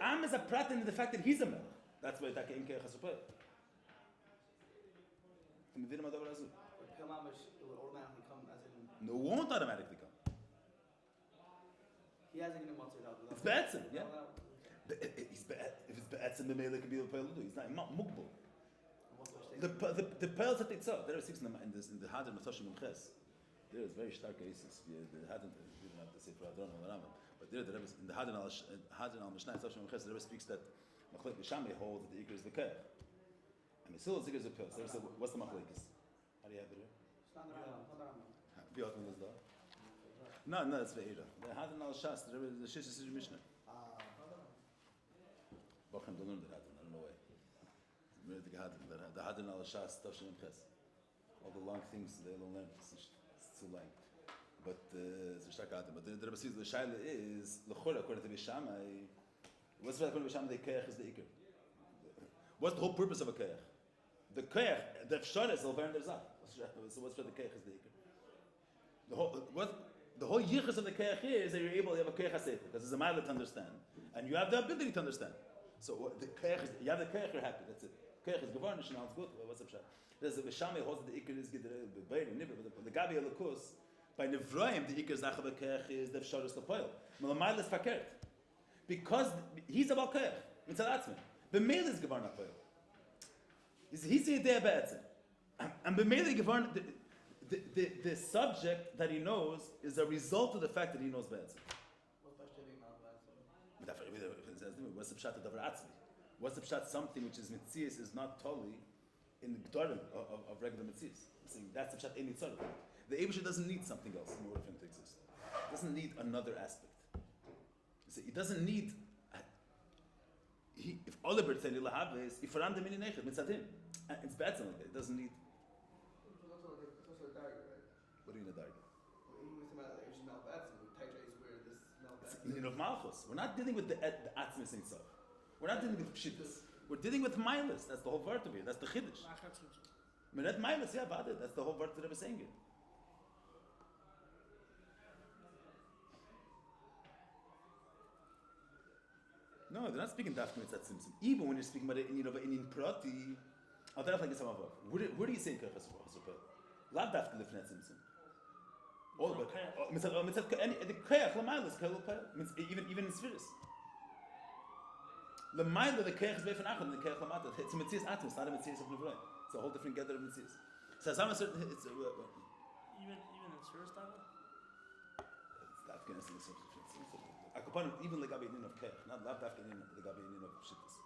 am is a prat in the fact that he's a melech. That's why it's in keiach hasupay. It would automatically come as in. No, it won't automatically come. He hasn't even motzed it out. It's ba'etzem, yeah. be'etzem b'meila could be the peil do. He's not mugbal. What's the The peils that they saw, there are six in the Hadran Matoshim and Ches. There is very stark cases. The Hadran, we don't have to say for Hadran or Harambam, but there the Rebbe in the Hadran al Mishnah Matoshim and Ches, the Rebbe speaks that Machlek B'Shamei holds that the Iker is the Keach, and Mesil is the Iker is the peil. So the Rebbe said, what's the Machlekes? How do you have it here? B'Yotman is there. No, it's Ve'ira. The Hadran al Shas, the Rebbe, the Shish is Mishnah. Bochem don't learn the Hadran, I don't know why. The Hadran al Shas, Toshim and Ches. All the long things they don't learn, it's too long. But it's a stark Hadran. But the Rebbe says the Shaila is, L'chora, according to Bishamai, what's the according to Bishamai, the Keach is the Iker. What's the whole purpose of a Keach? The Keach, the Fshara is over in their Zah. So what's for the Keach is the Iker? The whole yichus of the Keach is that you're able to have a Keach HaSeichel, because it's a mile to understand. And you have the ability to understand. So the Keach is, you have the Keach, you're happy, that's it. Keach is Gevarnish, and now it's good. What's up, Shah? There's a Vishamei holds that the Iker is Gedere, but the Gabi Elokus, by Nevroim, the Iker Zachav Keach is the Fsharus Lapoil. Malamai is Fakert. Because he's about Keach, Mitzad Atzmi. B'meil is Gevarn Apoil. He's the idea Be'etzim. And B'meil Gevarn, the subject that he knows is a result of the fact that he knows Be'etzim. What's the pshat of davar atzmi? What's the pshat? Something which is mitzias is not totally in the gdorim of regular mitzias. Saying that's the pshat ein nitzarah. The Eibusha doesn't need something else in order for him to exist. He doesn't need another aspect. He doesn't need. If Oliver said ilahaves, if aram the mini nechet mitzadim, it's bad something like that. It doesn't need. What do you mean a darga? In of Malchus. We're not dealing with the Atzmis in itself. We're not dealing with Pshittas. We're dealing with Milas. That's the whole word of it. That's the Chiddush. Meret Milas, yeah, about it. That's the whole word that Rebbe saying it. No, they're not speaking Dafka Mitzat Simpson. Even when you're speaking about it in Prati, I'll tell you like some of where do you say Kerchas Hasupel? Lav Dafka Lifnat Simpson. All but the Keach Lamailus means even in Spheres. Lamaila the Keach is very different than the Keach Lamata. It's a Metzias Atom. It's not a Metzias of Nevroi. It's a whole different gather of Metzias. So some certain it's even in Spheres Dava. It's Afghanistan is something. Akupon even the Gabi of Keach, not Lav Dafka the Gabi of Shittas.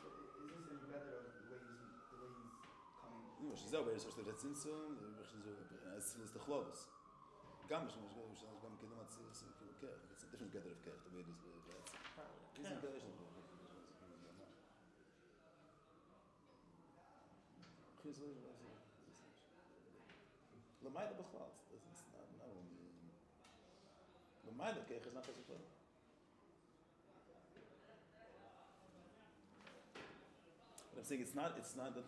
Is this any better of the way he's coming? No, she's over. So that's in so. As the Chlovos. Gamish, Gam Kedumat says, it's a different gather of Kech, the way it is. Lamaila B'chlal. Lamaila Kech is not as well. But I'm saying it's not that.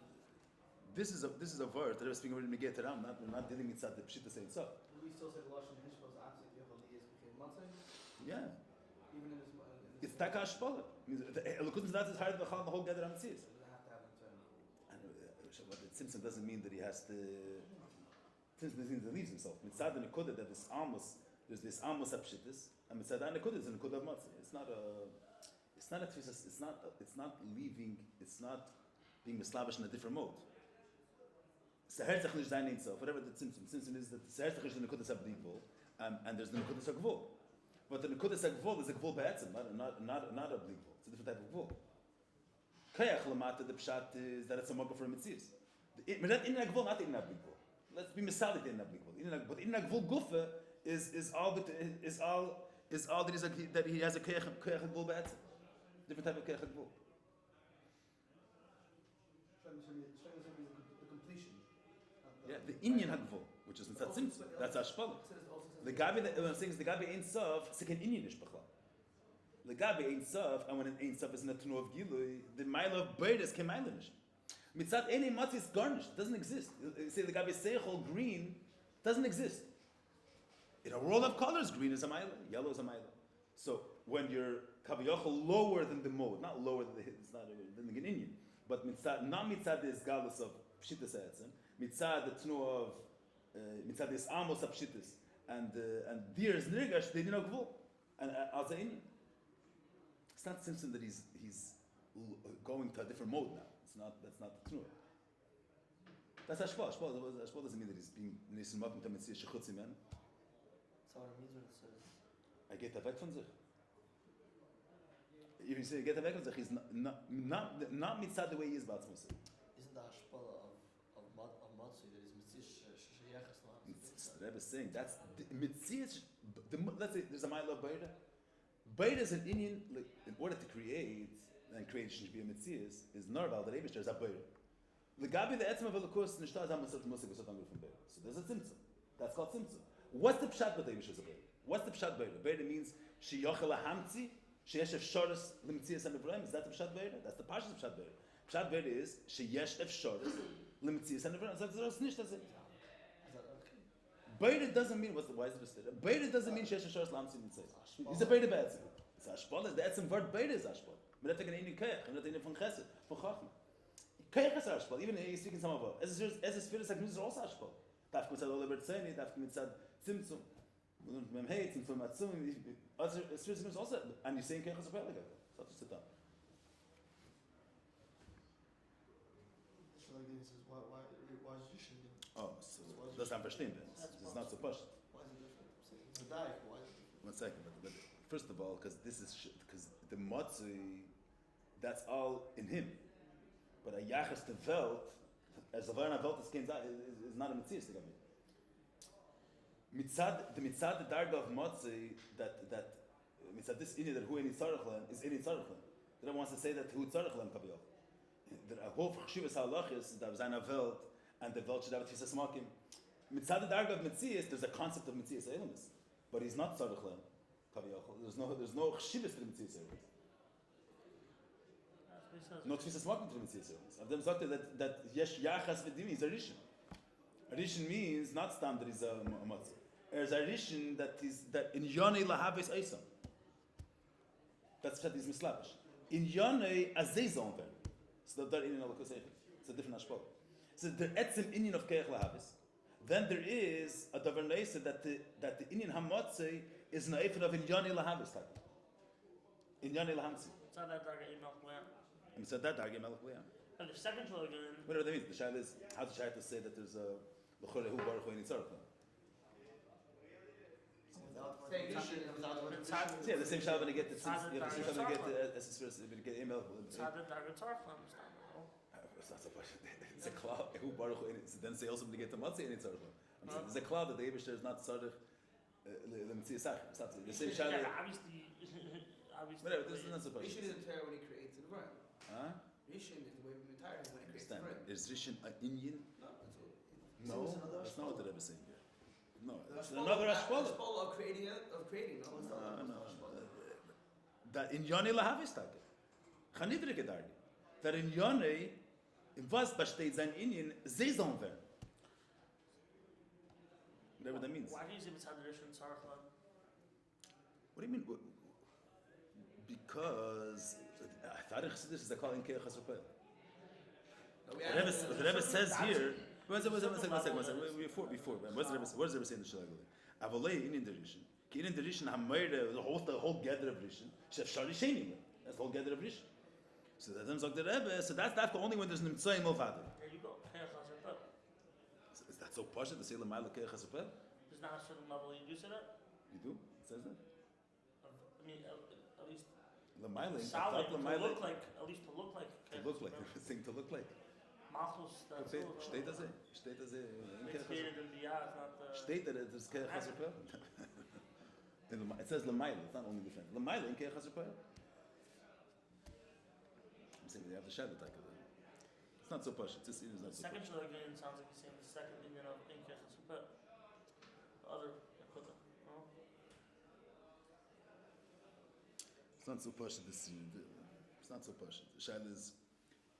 This is a word that I was speaking about in Megillat Haram. We're not dealing with the Pshita saying so. Do we still say the Lashon Hishbos Atzit Yochel is between Matzah? Yeah. Even in this. It's Taka Ashpola. The Elokutim Zdat is higher than the whole gather on Tzis. Does it have to have an internal? Simpson doesn't mean that he has to. Simpson means he leaves himself. Mitzad and Nekudah that there's this Amos Apshitis, and Mitzad and Nekudah is a Nekudah of Matzah. It's not a tfisa. It's not leaving. It's not being mislavish in a different mode. Seherzach Lish Zayin itself, whatever the Simpson is that Seherzach is the Nekudas HaBdivol, and there's the Nekudas HaGvul. But the Nekudas HaGvul is a Gvul Be'etzim, not a Bdivol. It's a different type of Gvul. Kayach Lamata, the Pshat is that it's a Moga for a Metzius. But in a Gvul, not in a Bdivol. Let's be misalik in a Bdivol. But in a Gvul Gufa is all that he has a Kayach Gvul Be'etzim. Different type of Kayach Gvul. Yeah, the Inyan Hagvul, which is Mitzat Simtzum. That's Ashpala. The Gabi, what I'm saying is the Gabi Ein Sof, it's like an Inyanish B'chla. The Gabi Ein Sof, and when an Ein Sof is in a Tunu of Gilui, the Milo of Beiris came Eilanish. Mitzat Ein Matzi is garnished, it doesn't exist. You say the Gabi Seichel, green, doesn't exist. In a world of colors, green is a Milo, yellow is a Milo. So when you're Kaviyachol lower than the mode, not lower than it's not than the Inyan, but not Mitzat is Galus of Pshita Sa'atzim, Mitzad the Tnu of Mitzad is Amos Apshitis and Deer's Nirgash they didn't know Gvul and Alzaini. It's not Simpson that he's going to a different mode now. That's not true. That's Ashpal. Ashpal doesn't mean that he's being nisim up into Mitzvah shechutzi man. That's what it means when it says. I get weg von sich. If you say get weg von sich, he's not mitzad the way he is about Muslim. Isn't the hashpala of Matsu that is mitzvah sheyachas not? The Rebbe is saying that's mitzvah. Let's say there's a mile of beida. Beida is an Indian, like, in order to create, and creation should be a mitzvah, is normal, the Rebbe is a beida. The Gabi, the etzma v'lukus, nishta zam musaf musaf v'saf angul from beida. So there's a tzimtzum. That's called tzimtzum. What's the pshat with the Rebbe is a beida? What's the pshat beida? Beida means she yochel hamtzi, she yesh efshoros l'mitzias ha'nevrayim. Is that the pshat beida? That's the pashas pshat beida. Pshat beida is she yesh efshoros l'mitzias ha'nevrayim. So that's nicht das it. Beida doesn't mean, why is it listed? Beida doesn't mean shesh efshoros l'hamtzi l'mitzias. He's a beida be'etzim. It's ashpal. The etzim word beida is ashpal. But that's like an Indian kayach. I'm not taking it from chesed, from chachma. Kayach is ashpal. Even he's speaking some of it. As is spirit like music is also ashpal. Dafka mitzad ola bertzeni, dafka mitzad tzimtzum. Mem hey, tzimtzum matzum. Other spirit is also, and you're saying kayach is a better guy. So to sit down. So like this is why is Yishin? Oh, so that's not verstehen. It's not so push. Why is it different? It's a diet. Why is it different? 1 second, but first of all, because the matzui, that's all in him. But a yachas to velt, as a varna velt is not a mitzvah to me. Mitzad the darga of matzui that mitzad this inyan that hu any tzarich is any tzarich. The Rebbe wants to say that hu tzarich lem kabiyach. The whole chshivas halach is that was a velt and the velt should have a tfisas makim. Mitzad the darga of mitzvah, there's a concept of mitzvah elamis, but he's not tzarich lem. There's no chshivas to the mitzvah. No tfisas makim to the mitzvah. Avdem sagt that yesh yachas v'dimi is a rishon. A rishon means not stam that he's a matzah. There's a rishon that in yonei lahaves eisam. That's what he's mislavish. In yonei azezon ver. So that in alakoseichim. It's a different ashpal. So the etzim inyan of keich lahaves. Then there is a davar neisa that the inyan hamatzei is naifed of in yonei lahaves type. In yonei lahamtzi. So that darga email plan. And so that darga melech liyam. And the second slogan. Whatever that means. The shayla is how to shayla to say that there's a l'chorei hu baruch hu initzarach. Yeah, the same shayla when you get the email. It's not the darga tzarflam. It's not so much. It's a cloud. Hu baruch hu initzarach. Then say also when you get the matzah initzarach. I'm saying there's a cloud that the Eibishter is not tzarich l'mitziasach. It's not the same shayla. Yeah, obviously. Whatever. This is not so much. Rishon is entire when he creates the divine. Huh? Rishon is the way of entire when he creates the divine. Is Rishon an Indian? No, that's all. No, that's not what the Rebbe is saying here. No, The it's Hashpala- another the Hashpala. Hashpala of creating. No, it's not. No. That in Yonei lahavis tage. Chanidrike darge. That in Yonei, in was besteht sein Indian, Saison werden. Whatever that means. Why do you say it's Hadran tzarflam? What do you mean? Because I thought this is a call in Keich HaSopel. The Rebbe says here. One second. Before. What does the Rebbe say in the Shloime? Avalei in the Rishon. In the Rishon, Hamayre, the whole gather of Rishon. Shef Shari Shenim. That's the whole gather of Rishon. So that then the Rebbe. So that's only when there's Nimtzayim Ovada. There you go. Keich HaSopel. Is that so posh to say L'mayla Keich HaSopel? There's not a certain level you do say that. You do? It says that. I mean, at least L'mayla. solid to L'mayla. look like. At least to look like. To look like. The thing to look like. Malchus. That's Steht das? Steht das? It's created in the it's not the. Steht that it's Keich HaSopel? It says L'mayla. It's not only different. L'mayla in Keich HaSopel. I'm saying they have the Shevat like that. It's not so posh. It's just not so Second posh. slogan sounds like he's saying the second Indian of Keich HaSopel. The other Yakuta. No? It's not so posh. It's not so posh. The Shaila is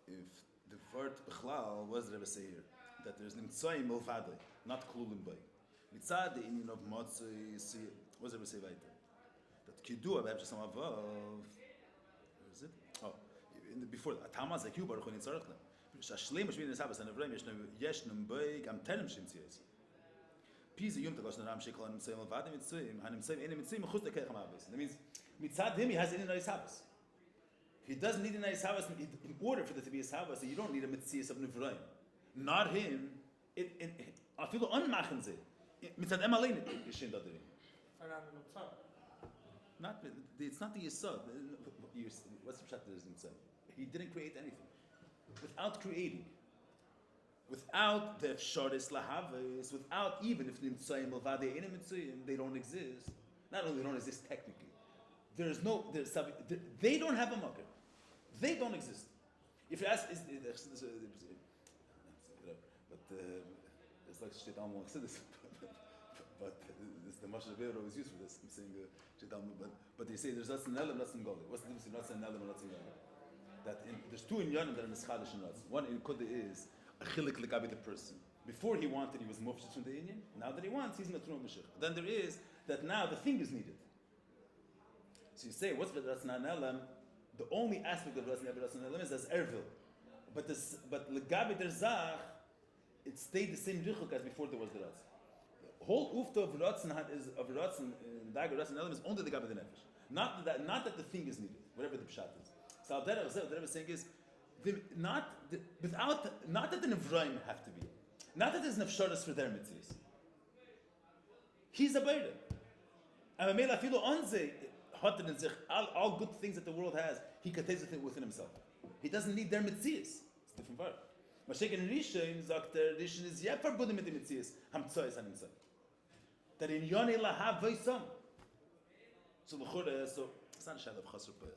if the word Bechlal, what does the Rebbe say here? That there's Nimtzoyim Milvadei, not Klulim Bay. Mitzad the Indian of Motzoi, what does the Rebbe say weiter? That Kidua, perhaps some of where is it? Oh, before that, Tamaz like you, Baruch Hu Nitzarech Lem. Shloime Shvin Nesabas and Evrem Yeshnem Bay Gam Tenem Shim Tzias. Pisa Yom Tagash Naram Shekol Nimtzoyim Milvadei Mitzvoyim Hanimtzoyim Enim Mitzvoyim Chutz Keich HaMavis. That means Mitzad him he has Indian Nesabas. He doesn't need an Ishavas in order for there to be Ishavas. You don't need a Metzias of Nivraim. Not him. I feel unmachen ze. Mitzad Emalin Yishin Dadarim. Not it's not the Yisod. What's the pshat that is inside? He didn't create anything. Without creating, without the Efsharis Lahavis, without even if Nimtzayim Lavade Enim Mitzayim, they don't exist. Not only don't exist technically, they don't have a makkah. They don't exist. If you ask, but it's like Shaitan won't say this, but this the Mashal Beir always used for this. I'm saying Shaitan, but they say there's Ratz and Elam, Ratz and Goli. What's the difference between Ratz and Elam and Ratz and Goli? That there's two in Yonim that are in the Schadish and Ratz. One in Koda is a chilik legabi the person. Before he wanted, he was mufshit from the Inyan. Now that he wants, he's Matrum Mashich. Then there is that now the thing is needed. So you say, what's Ratz and Elam? The only aspect of Ratz and Elam is as Ervil. But legabi der Zach, it stayed the same richuk as before there was the Ratz. The whole ufta of Ratzin in Dag Ratz and Elam is only the gabi the nefesh. Not that the thing is needed, whatever the pshat is. So what I'm saying is, not that the Nevraim have to be, not that there's nefsharas for their mitzvahs. He's a beire. And Mamela Filo Onze Hotten in sich all good things that the world has, he contains it within himself. He doesn't need their mitzvahs. It's a different part. Mashek in Rishon sagt Rishon is yet verbunden mit den mitzvahs. Hamtzois an himself. That in Yoni lahav v'isam. So it's not a shadow of chasur pa'el.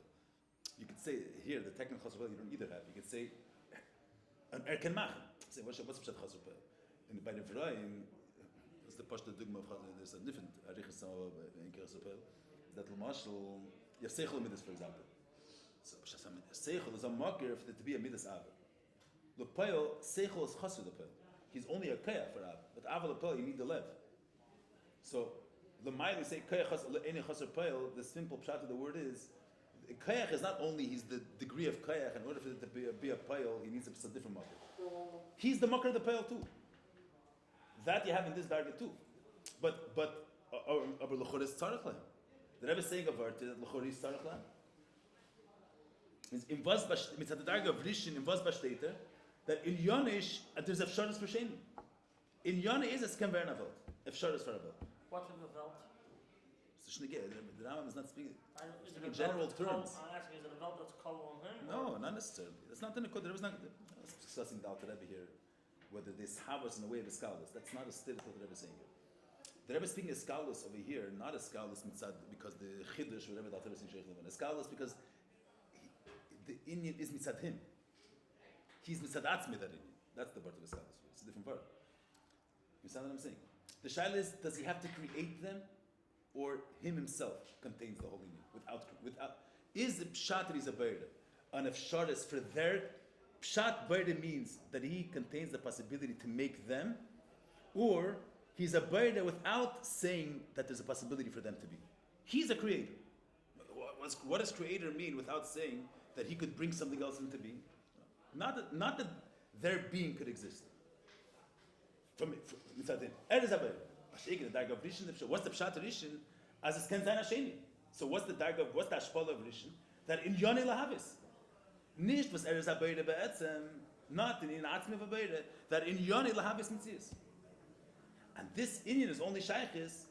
You could say here the technical chasur pa'el you don't either have. You could say an erken machen. Say what's pshat chasur pa'el? And by the Vrayim, it's the pashta dugma of chasur. There's a different arichas in chasur pa'el. That l'mashal you have seichel midas, for example. So seichel is a marker for there to be a midas av. The pa'el seichel is chasur the pa'el. He's only a kaya for av. But av the pa'el you need the lev. So the Maili say kayach any chasur pa'el. The simple pshat of the word is kayach is not only he's the degree of kayach. In order for it to be a pa'el, he needs a different marker. He's the marker of the pa'el too. That you have in this darga too. But l'chor is tzarich lahem. The Rebbe is saying of Art that l'chor is tzarich lahem. In was mitzad the darga of Rishon in was b'shteiter that in Yonish there's efsharis for sheni. In Yoni is a skenver navel efsharis for navel. What's in the belt? The Rambam is not speaking in Is general terms. I'm asking, is it a belt that's called on him? No, not necessarily. That's not in the code. The Rebbe is not discussing the Alter Rebbe here, whether this havas in the way of a scholars. That's not a state of what the Rebbe is saying here. The Rebbe is speaking a scholars over here, not a scholars mitzad because the chiddush, whatever the Alter Rebbe is saying, a scholars because the Inyan is mitzad him. He's mitzad atzmi that Inyan. That's the part of the scholars. It's a different part. You understand what I'm saying? The shaila is, does he have to create them, or him himself contains the whole Inyan? Without, is the pshat that he's a beire, an efsharis for their pshat beire means that he contains the possibility to make them, or he's a beire without saying that there's a possibility for them to be. He's a creator. What does creator mean without saying that he could bring something else into being? Not that their being could exist. What's the pshat Rishon as it's Ken Zayin Hasheni? So what's the ashpala of Rishon? That in Yoni Lahavis. Nicht was Abayre be'etzem, not in Atzmi v'Abayre, that in Yoni Lahavis Mitzias. And this Inyan is only Shaykhis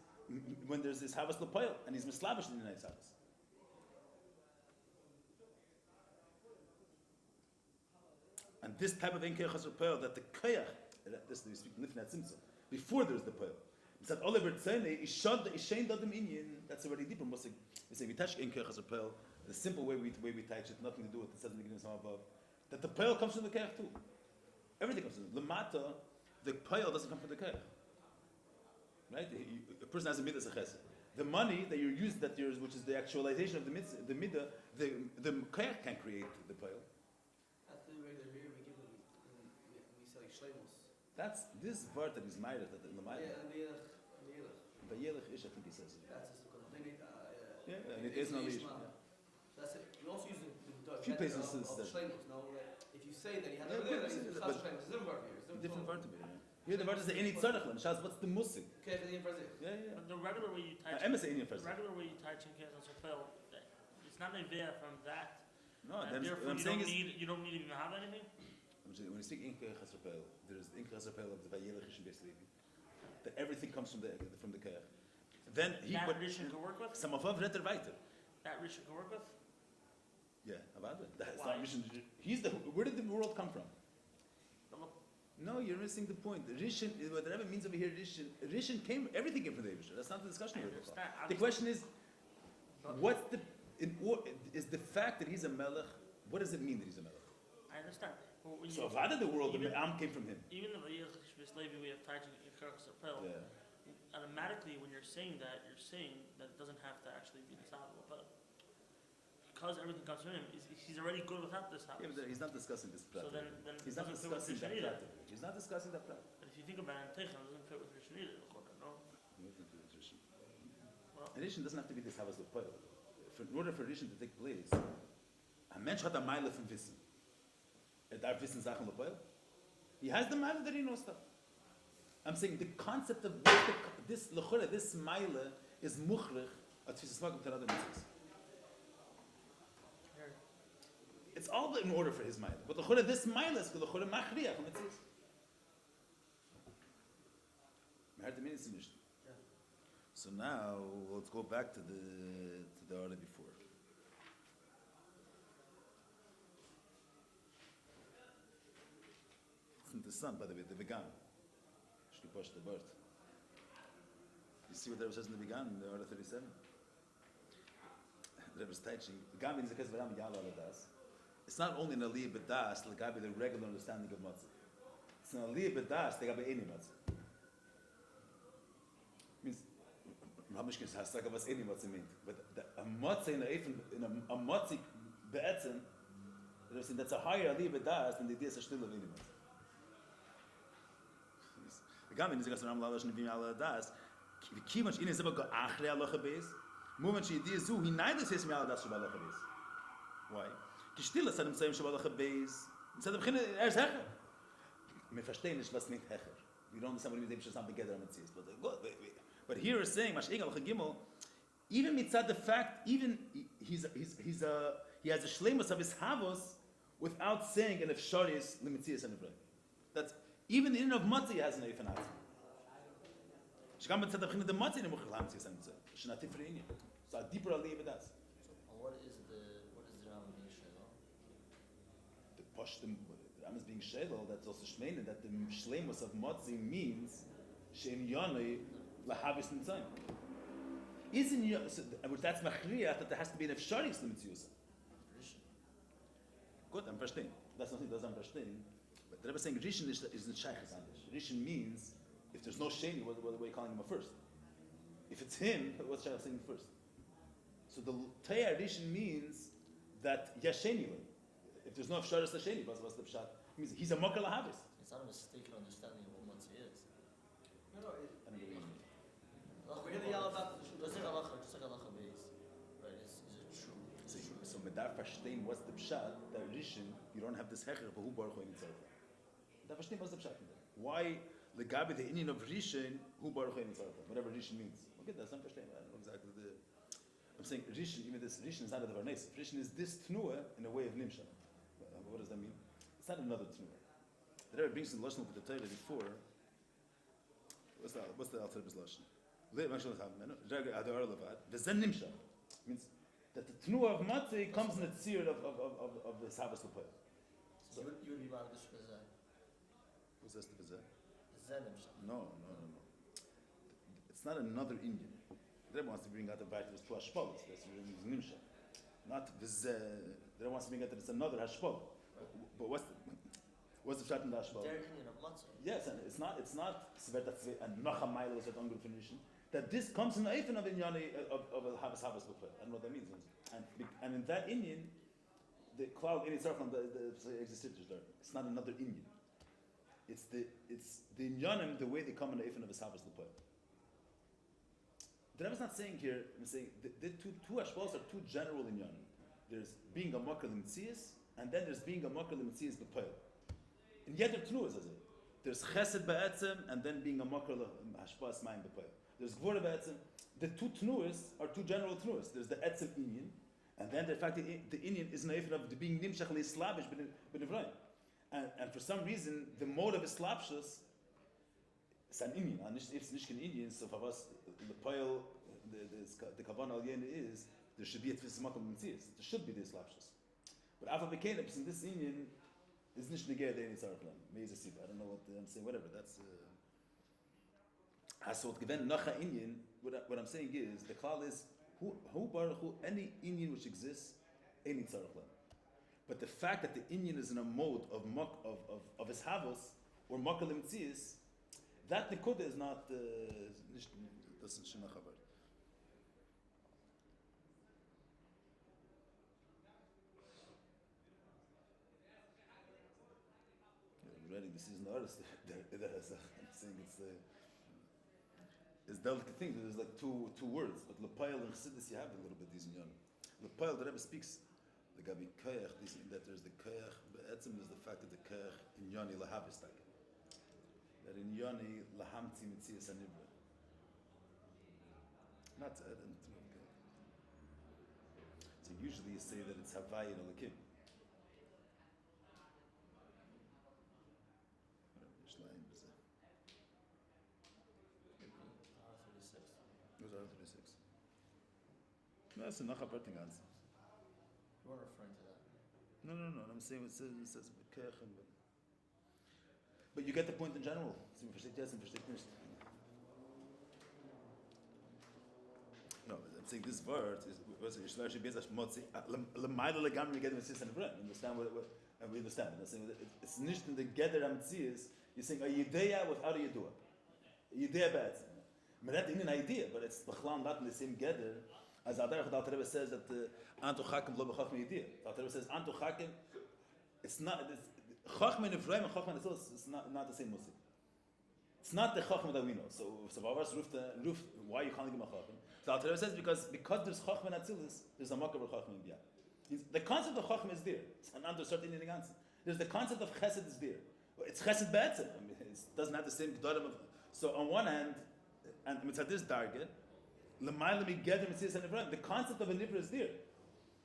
when there's this Havas L'Poyel, and he's mislavish in the United Havas. And this type of Enkei Chasur Poyel, that the Koyach, this we speak Nifnei Tzimtzum, before there's the Poyel. It's that Oliver Tzene, Ishain Dadam Inyan, that's already deeper. We say, we touch Enkei Chasur Poyel, the simple way we touch it, nothing to do with the 7 beginnings above, that the Poyel comes from the Koyach too. Everything comes from the Lamata, the Poyel doesn't come from the Koyach. Right? A person has a midah chesed. The money that you're using, which is the actualization of the midah, the koyach can create the poil. That's the regular beer we give them. We say Shloime. That's this word that is Meir, that the Meir. Yeah, and the Vayelech ish, I think he says it. That's just Yeah, and it is not ish. That's it. You also use the Few places of says that. Shloime. Now, if you say that you have to do that, it's Chas Shloime. It's different word here. Different word to be. Here the word is the Eni Tzarechlan. Shaz, what's the musik? Okay, for the Brazil. Yeah. But the regular way you touch Emma say Eni the first. regular way you touch in case of Sopel, it's not a veer from that No, And then therefore, what I'm you saying don't is, need to even have anything. when you speak Inka Chesapel, there's Inka Chesapel of the Vayelech Rishon Beis Levi, that everything comes from the Keach. Then he, That but Rishon could work with. some of them read weiter. That Rishon could work with. Yeah, about it. That's Why? not Rishon. He's the. Where did the world come from? But look, No, you're missing the point. Rishon, whatever means over here, Rishon came. Everything came from the Eibusher. That's not the discussion I here. understand. The question is, But- what's the is the fact that he's a melech? What does it mean that he's a melech? I understand. But when So you, if out of the world, the even- Am came from him. even if Levi we have Tajik Yichar Sapel, Yeah. automatically when you're saying that it doesn't have to actually be the Sabbath. But because everything comes from him, he's already good without this house. Yeah, but he's not discussing this. So then He's it not doesn't fit with discussing that Rishon either. practically. He's not discussing that practically. But if you think about it, Teichon doesn't fit with Rishon either. No? Well, Rishon doesn't have to be this Havas Lepoil. In order for Rishon to take place, a mensch hat a Meile from Wissen. Darf wissen Sachen Lepoil? He has the Meile that he knows stuff. I'm saying the concept of this Lechore, this Meile is Muchrich at Tfisas Magam Tanada Mitzvahs. here, It's all in order for his Meile. But Lechore, this Meile is Lechore Machriach from Mitzvahs. Meher Demin is nicht. So now let's go back to the order before. It's interessant, by the way, the vegan. Shliposh the bird. You see what the Rebbe says in the vegan in the order 37? The Rebbe is teaching. Vegan means because Vegan yala das. It's not only an aliyah b'das, legabi the regular understanding of matzah. It's an aliyah b'das, legabi any matzah. Means Mamish has like was any matzah meant, but a matzah in a matzah be'etzem, that's a higher aliyah b'das than the idea of shtil of any matzah. The gamin is going to ramla lashon v'im ala das. The key much in is about go achre alocha beis. Moment she idea zu he neither says me ala das shabalacha beis. Why? Gestille said him saying shabalacha beis. Said beginnen hecher. Me verstehen nicht was meint hecher. We don't understand what it means something together and says. But here is saying Mash'ig al Gimel, even mitzad the fact, even he has a shleimus of his havos without saying an efsharis limitzias and that's even in of matzah he has an eifenat. Shkam mitzad the beginning the matzah in muchach lamtzias and shnati freinya. So a deeper aliyah with that. What is the Ram being shelo? The pashtim, the Ram is being shelo. That's also shmeina that the shleimus of matzah means shein yanei. Lahavis Nitzayim. Isn't you? So, that's machriach that there has to be an efsharis limitziusa. Good, I'm verstehen. That's nothing. That's I'm verstehen. But the Rebbe is saying Rishon is the shaykhs anish. Rishon means if there's no sheni, what are we calling him a first? If it's him, what's shaykhs saying first? So the Taya Rishon means that yasheni. If there's no efsharis lasheni, what's the pshat? It means he's a makar lahavis. It's not a mistaken understanding of what matzah is. No, We're really all about just like halacha base, right? Is it true? So medar verstehen what's the pshat that Rishon you don't have this hecher but who baruch hu nitzaref. Medar verstehen what's the pshat in there. Why legabe the Indian of Rishon who baruch hu nitzaref. Whatever Rishon means. Okay, that's not verstehen. I don't know exactly the. I'm saying Rishon. Even this Rishon is not a varnes. Rishon is this tnua in a way of nimshah. What does that mean? It's not another tnua. The Rebbe brings in the lashon of the Torah before. What's the Alter Rebbe's lashon? Means that the tnua of matzah comes in the tzir of the Sabbath Lepoil. So you would be mad this bezeh. Who's this the bezeh? Zenim. No. It's not another Indian. The Rebbe wants to bring out the fact that it's two hashpalas. That's the nimsha. Not bezeh. The Rebbe wants to bring out that it's another hashpala. But what's the pshat in the hashpala? Their opinion of matzah. Yes, and it's not Svet and Nocha Mailo is that ungood definition. That this comes in the Eifen of Inyani of a Havas Lepoil. I don't know what that means. And in that Indian, the cloud in itself existed there. It's not another Indian. It's the Inyanim the way they come in the Eifen of a Havas Lepoil. The Rebbe is not saying here. I'm saying the two hashpalas are two general Inyanim. There's being a makar l'mitzias, and then there's being a makar l'mitzias Lepoil. And yet there are two as it. There's chesed ba'etzem, and then being a makar hashpas mayim Lepoil. There's gvura ba'etzem. The two tnuas are two general tnuas. There's the etzem inyan, And then the fact that the Indian is naif of being nimshach leslavish b'nevroim. And for some reason, the mode of slapshus is an Indian. And it's nicht an Indian, so for us, the pile, the kavanah al is, there should be a tfis makom mitzias. There should be the slapshus. But Alpha became in this Indian is nicht negay the Indian Saraplan. Maybe it's a I don't know what I'm saying, whatever. That's. So given nacha Indian, what I'm saying is, the klal is, who baruch hu, any Indian which exists, any tzarech. But the fact that the Indian is in a mode of his havos or makal imtzias, that nekuda is not doesn't shenach about. I'm writing this is an artist. I'm saying it's delicate thing. There's like two words, but lepayel and chassidus you have a little bit these in yon. Lepayel, the Rebbe speaks. The gabi koyach, that there's the koyach, but etzim is the fact that the koyach in yoni lahavistak. That in yoni lahamti mitzias anivra. Not to add into it. So usually you say that it's havai and alakim. Shloime is it? Those are 36. No, that's a nachaperting answer. You weren't referring to that. No. I'm saying it says but you get the point in general. No, I'm saying this word is understand what and we understand. I'm saying it's nicht in the gather amtzias. You're saying a yidea without a yidua. A yidea bad. But that's an idea, but it's b'chlam not in the same gather. As Adar Rebbe says that Antu Chakim lo b'chachma yidiyah. Rebbe says Antu Chakim, it's not Chachma and Ephraim and Chachma and Etzos. It's not the same musik. It's not the Chachma that we know. So Vavar's roof. Why you can't give him a Chachma? So Rebbe says because there's Chachma and Atzilus, there's a Makar of Chachma and Biyah. The concept of Chachma is there. It's not a certain anything answer. There's the concept of Chesed is there. It's Chesed Be'etzim. It doesn't have the same Gedorim of. So on one hand, and it's at this target. The concept of a nivra is there.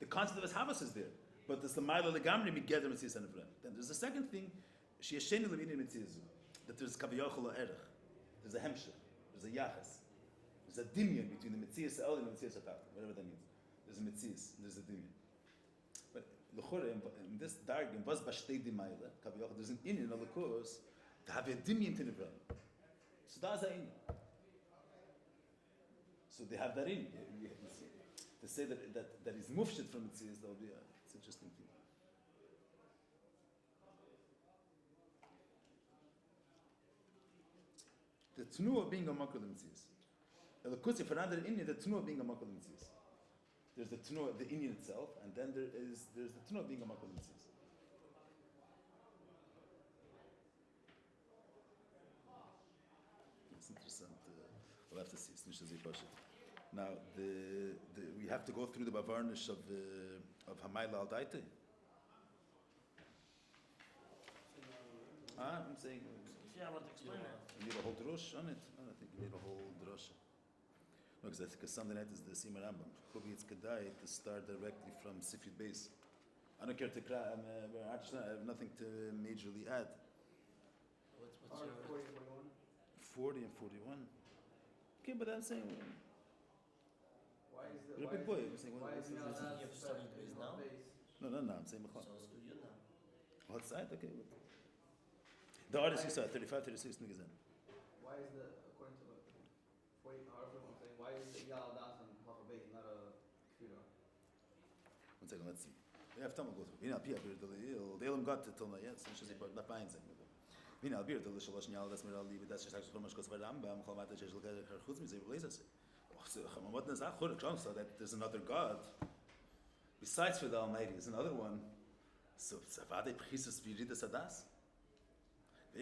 The concept of his havas is there. But there's the ma'ila legamri migeder mitzvahs and nivra. Then there's the second thing, she'yasheni levini mitzvahs, that there's kaviyachol erech. There's a hemshech. There's a yachas. There's a dimion between the mitzvahs el and the mitzvahs atak. Whatever that means. There's a mitzvahs. There's a dimion. But l'chore in this darg in was bashtei dimayla kaviyachol. There's an inyan of the course to have a dimion to nivra. So that's an inyan. So they have that in. To say that is mufshit from Mitzias, that will be it's an interesting thing. The tnuah being a makal Mitzias. The kutzi for another Indian, the tnuah being a makal Mitzias. There's the tnuah, the Indian itself, and then there's the tnuah being a makal Mitzias. It's interesting. We'll have to see. It's nicht as pasha. Now, we have to go through the bavarnish of Hamayla al Daite. I'm saying. Yeah, I want to explain that. You need a whole drush on it. I don't think you need a whole drush. No, because Sunday night is the Sima Rambam. Kovetz Kedai to start directly from Sifyud base. I don't care to cry. I have nothing to majorly add. What's your 40 and 41. Okay, but I'm saying. Why is the You're a big boy. I'm saying, why is you have to study base now? No, I'm saying Machal. So let's do you now. What side? Okay. The artist you saw 35, 36 niggas in. Why is the according to what 40 however I'm saying, why is the Yal Das and Papa Base not a Kira? One second, let's see. We have time to go through. Vina Pia Bir the Elam got to till now yet, so she's not buying something. Vina Bir the Shalosh Nyal das mir ali das ist so mach was Rambam Khamata Jezl her khutz mit ze blazes. So that there's another God besides for the Almighty. There's another one. So Savade Prisus Viridas Adas. By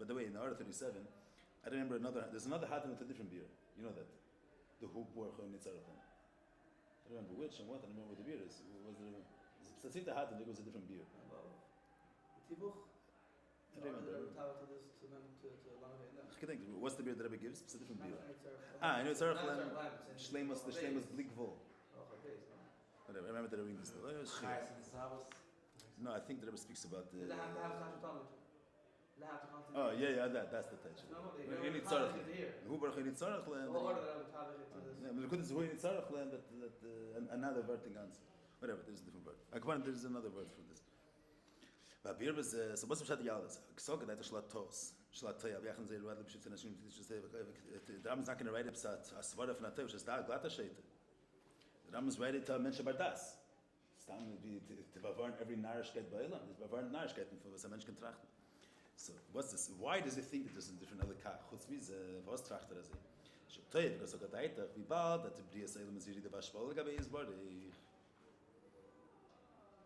the way, in Arth 37, I remember there's another Hadran with a different beer. You know that? The Hoop War Nitzaratan. I don't remember which and what, I don't remember what the beer is. Was there the Hadran, there was a different beer. Tibuch? I don't remember. What's the beer that Rebbe gives? It's a different beer. I know it's Archlan. Shlemas, the Shlemas Blikvol. Whatever. I remember that I read this. No, I think the Rebbe speaks about the. They have to have such a talmud. They have to constantly. Oh yeah, that's the tension. No, they You need don't tzarech. have to here. Who baruch in tzarech land? The order that I would have it to this. Yeah, but the good is who in tzarech land that another word thing answer. Whatever, there's a different word. There's another word for this. But here was so what's the yalas? So that the shlatos. Shlataya, we haben sehr weit beschützt in der Schule, the Ram is not going to write up a svara from Atay, which is da glata sheite. The Ram is writing to a mensch bardas. Stam to bewahren every Narishkeit by Elam. It's bewahren Narishkeiten for was a mensch can trachten. So what's this? Why does he think that there's a different other kach? Chutz wie was trachter er sich? Shlataya, because I got daita, wie bald that the Brias Elam is really the Vashpol, gabe is body.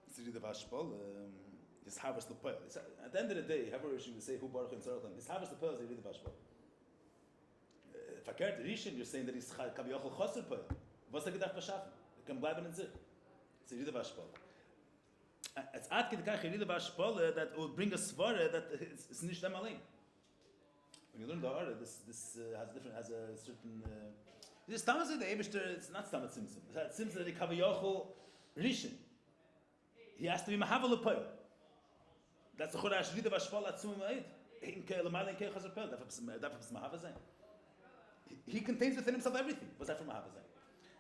It's really the Vashpol. Is harvest the pearl. At the end of the day, however we should say who baruch in tzarech, is harvest the pearl is really the vashpol. Verkehrt Rishon, you're saying that he's kabiyachol chosser pearl. What's the gedacht beschaffen? Can bleiben in sich. It's really the vashpol. It's at gedekach really the vashpol that will bring a svara that it's nicht them allein. When you learn the order, this has a certain. This Tamas the Eibishter. It's not Tamas Simson. It's Simson the kabiyachol Rishon. He has to be mahavel pearl. That's the Chorash Rida Vashpal Atzum Ma'id. In Ke'elamal and Ke'echaz Perl. That's Mahavazay. He contains within himself everything. What's that from Mahavazay?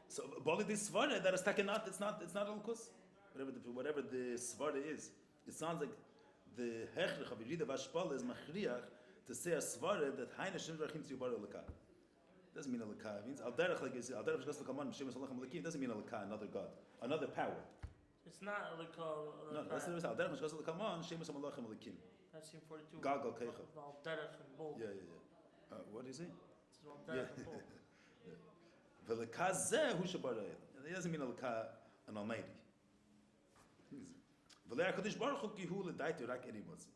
So, Bali this Svara, that is taken out, it's not Al-Kus. Whatever the Svara is, it sounds like the Hechrich of Rida Vashpal is Machriach to say a Svara that Haina Shem Rachim Tziyubar Al-Laka. Doesn't mean Al-Laka. It means Al-Derech like is Al-Derech Shkas L'Kaman, Shem Salachim Al-Lakim. Doesn't mean Al-Laka, another God, another power. It's not like no, that's the result. Al-Derech Shkas L'Kaman, Shem Salachim Al-Lakim. That's in 42. Gagal Keicha. Al-Derech and Bull. Yeah. What is it? It's Al-Derech and Bull. V'leka zeh hu shebarayim. It doesn't mean an almighty. V'lei HaKadosh Baruch Hu ki hu l'daitu rak eni motzi.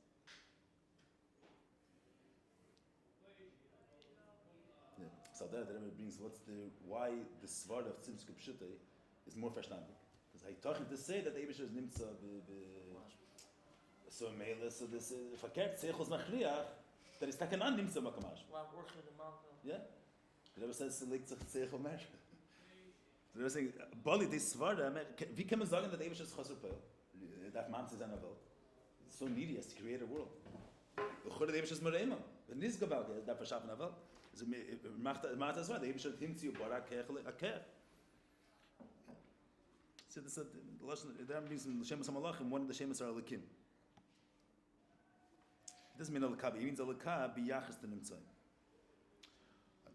So that Rebbe brings why the svara of Tzimtzke Pshuta is more verstandig. Because I talking to say that the Eibusher is nimtza so mele, so this verkehrt seichos machriach that is taken on nimtza makamash. Yeah? The Rebbe says legt sich seichel mer. The Rebbe saying Bali this svara, wie kann man sagen that the Eibusher is chosser peil? That man says in a world. It's so needy as to create a world. The Chore the Eibusher is mereima. The Nizgabal is that verschaffen a world. So macht das so, der Eibusher him zu barak aker. So this there means Shemas HaMalachim, one of the Shemas are Alakim. It doesn't mean Alakah, it means Alakah biyachas to Nimtzai.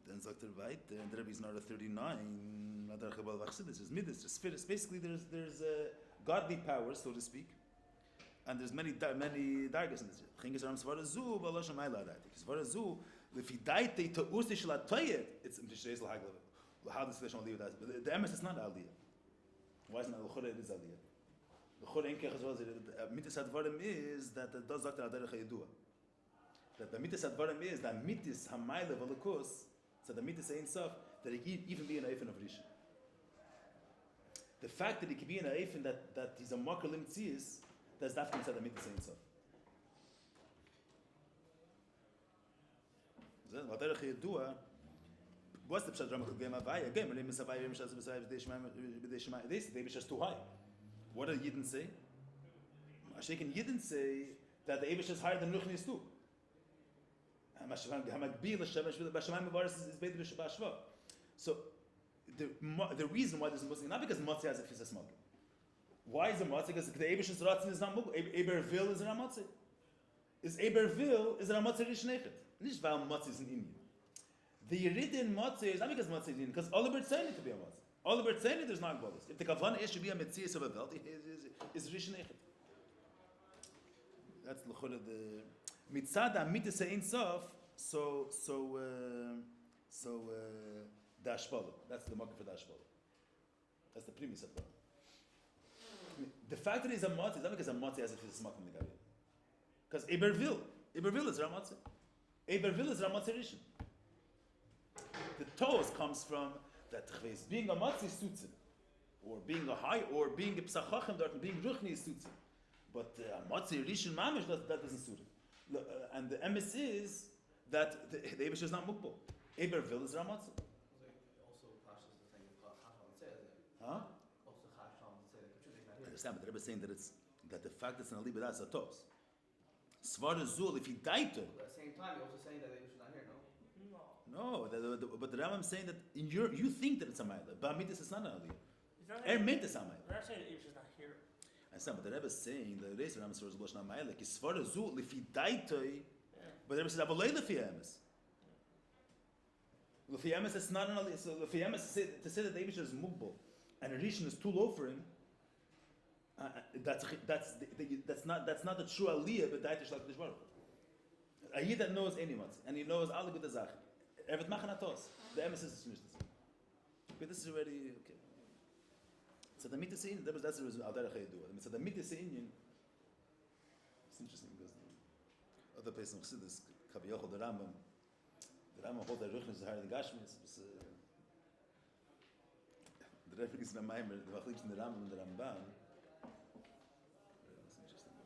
Then sagt weit, and the Rebbe is not a 39, Adar Chabal Vachsidis, there's Midas, there's Spheres. Basically there's godly power, so to speak, and there's many dargas in this. Chinges Aram Svara Zu, Balash Amayla Adatik. Svara Zu, if he died to Ursi Shalatoyet, it's in Tishrei Zal Haglav. How does the Shon leave that? But the emes is not Aliyah. Why isn't it? It is Aliyah. The Chore Enke Chazwaz, Mitis Advarim is that it does Dr. Adarech HaYedua. That the Mitis Advarim is that Mitis Hamayla Valakus, so the Mitis Ein Sof, that he can even be an Eifen of Rishon. The fact that he can be an Eifen that he's a Makar Lim Tziyis, that's not from the Mitis Ein Sof. Adarech HaYedua, what's the Pshat Ramach Gem Avaya? Again, when Miss Avaya Mishas B'Dei Shema, they say the Eibusher is too high. What did Yidden say? Asheken Yidden say that the Eibusher is higher than Ruchni is too. So the reason why there's a Muslim, not because Motzi has a fisa smoking. Why is it Motzi? Because the Eibusher's Ratzin is not Mugl. Eberville is a Ramotzi. Is Eberville is a Ramotzi Rishnechet. Nicht weil Motzi is in Indian. The Yeridin Motzi is not because Motzi is Indian, because all the birds say to be a Motzi. All the birds say there's not Gbolis. If the Kavan is should be a Metzias of a belt, is Rishnechet. That's the Chod of the Mitzada Mitzah Ein Sof. So the Ashpala. That's the market for the Ashpala. That's the premise of it. The fact that he's a Motzi is not because a Motzi has a physical smoking in the Gabi. Because Eberville is Ramotzi. Eberville is Ramotzi Rishon. The Toes comes from that being a Motzi suits him, or being a high, or being a Psachachim, or being Ruchni suits him. But Motzi Rishon Mamish that doesn't suit him. And the emes is that the Eibusher is not Mukbal. Eberville is Ramotzi. Also, Pashas the thing Chasham says it. Huh? Also, Chasham understand, but the Rebbe is saying that the fact it's an alibi that's a tos. Svar zul, if he died to. But at the same time, you're also saying that the Abish's not here, no? No. No, but the Rambam is saying that you think that it's a ma'ila, but mitzvah is not an aliyah. It's not Er like, meant it's a ma'ila. we're not saying that Abish is not here. I understand, but the Rebbe is saying the Reis Rambam says Loshna ma'ila. Ki svar zul, if he died to, Yeah. but the Rebbe says avalei lefi emes. Lefi emes, it's not an aliyah. So lefi emes to say that the Abish is mugbal and a rishon is too low for him. That's not the true aliyah, but daitish like Baruch. A yid that knows anyone, and he knows all the good zach. Evet machen atos. The emes is nicht das. But this is already okay. So the mitzvah in that's the reason al derech do. So the mitzvah in it's interesting because other place in Chassidus Kaviyachol the Rambam holds that Ruchnis is higher than Gashmis. The Rebbe is in the Maimer, the Machliks in the Rambam and the Ramban. That's interesting.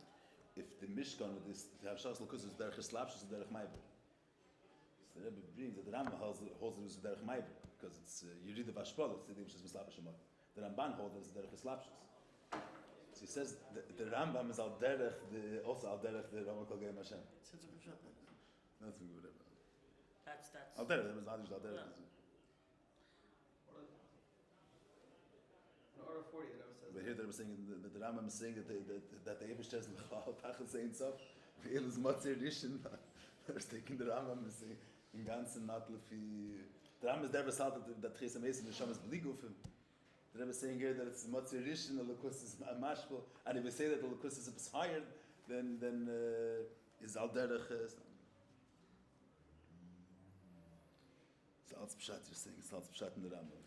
If the Mishkan with this, to have Shas Lakus is Derech Slapshus is Derech Maimer. So the Rebbe brings that the Rambam holds it as Derech Maimer, because it's, you read the Vashpol, it's the Divish is Mislapish Shemot. The Ramban holds it as Derech Slapshus. So he says the Rambam is Al Derech, also Al Derech, the Rambam Kol Geim Hashem. Since we're sure that- That's whatever. That's. Al Derech, there was not Al Derech. Yeah. In order 40, the Rebbe says. But here they were saying that the Rambam is saying that the Eibush says L'chal Tachel saying so. El is Matzir Rishon. They're taking the Rambam and saying in ganzen not lefi. The Rambam is never said that Chesam Eis and the Sham is Beligufim. The Rebbe is saying here that it's Matzir Rishon, the Lukus is Mashpul, and if we say that the Lukus is higher, then is Al Derech. So Al Pshat you're saying, it's Al Pshat in the Rambam.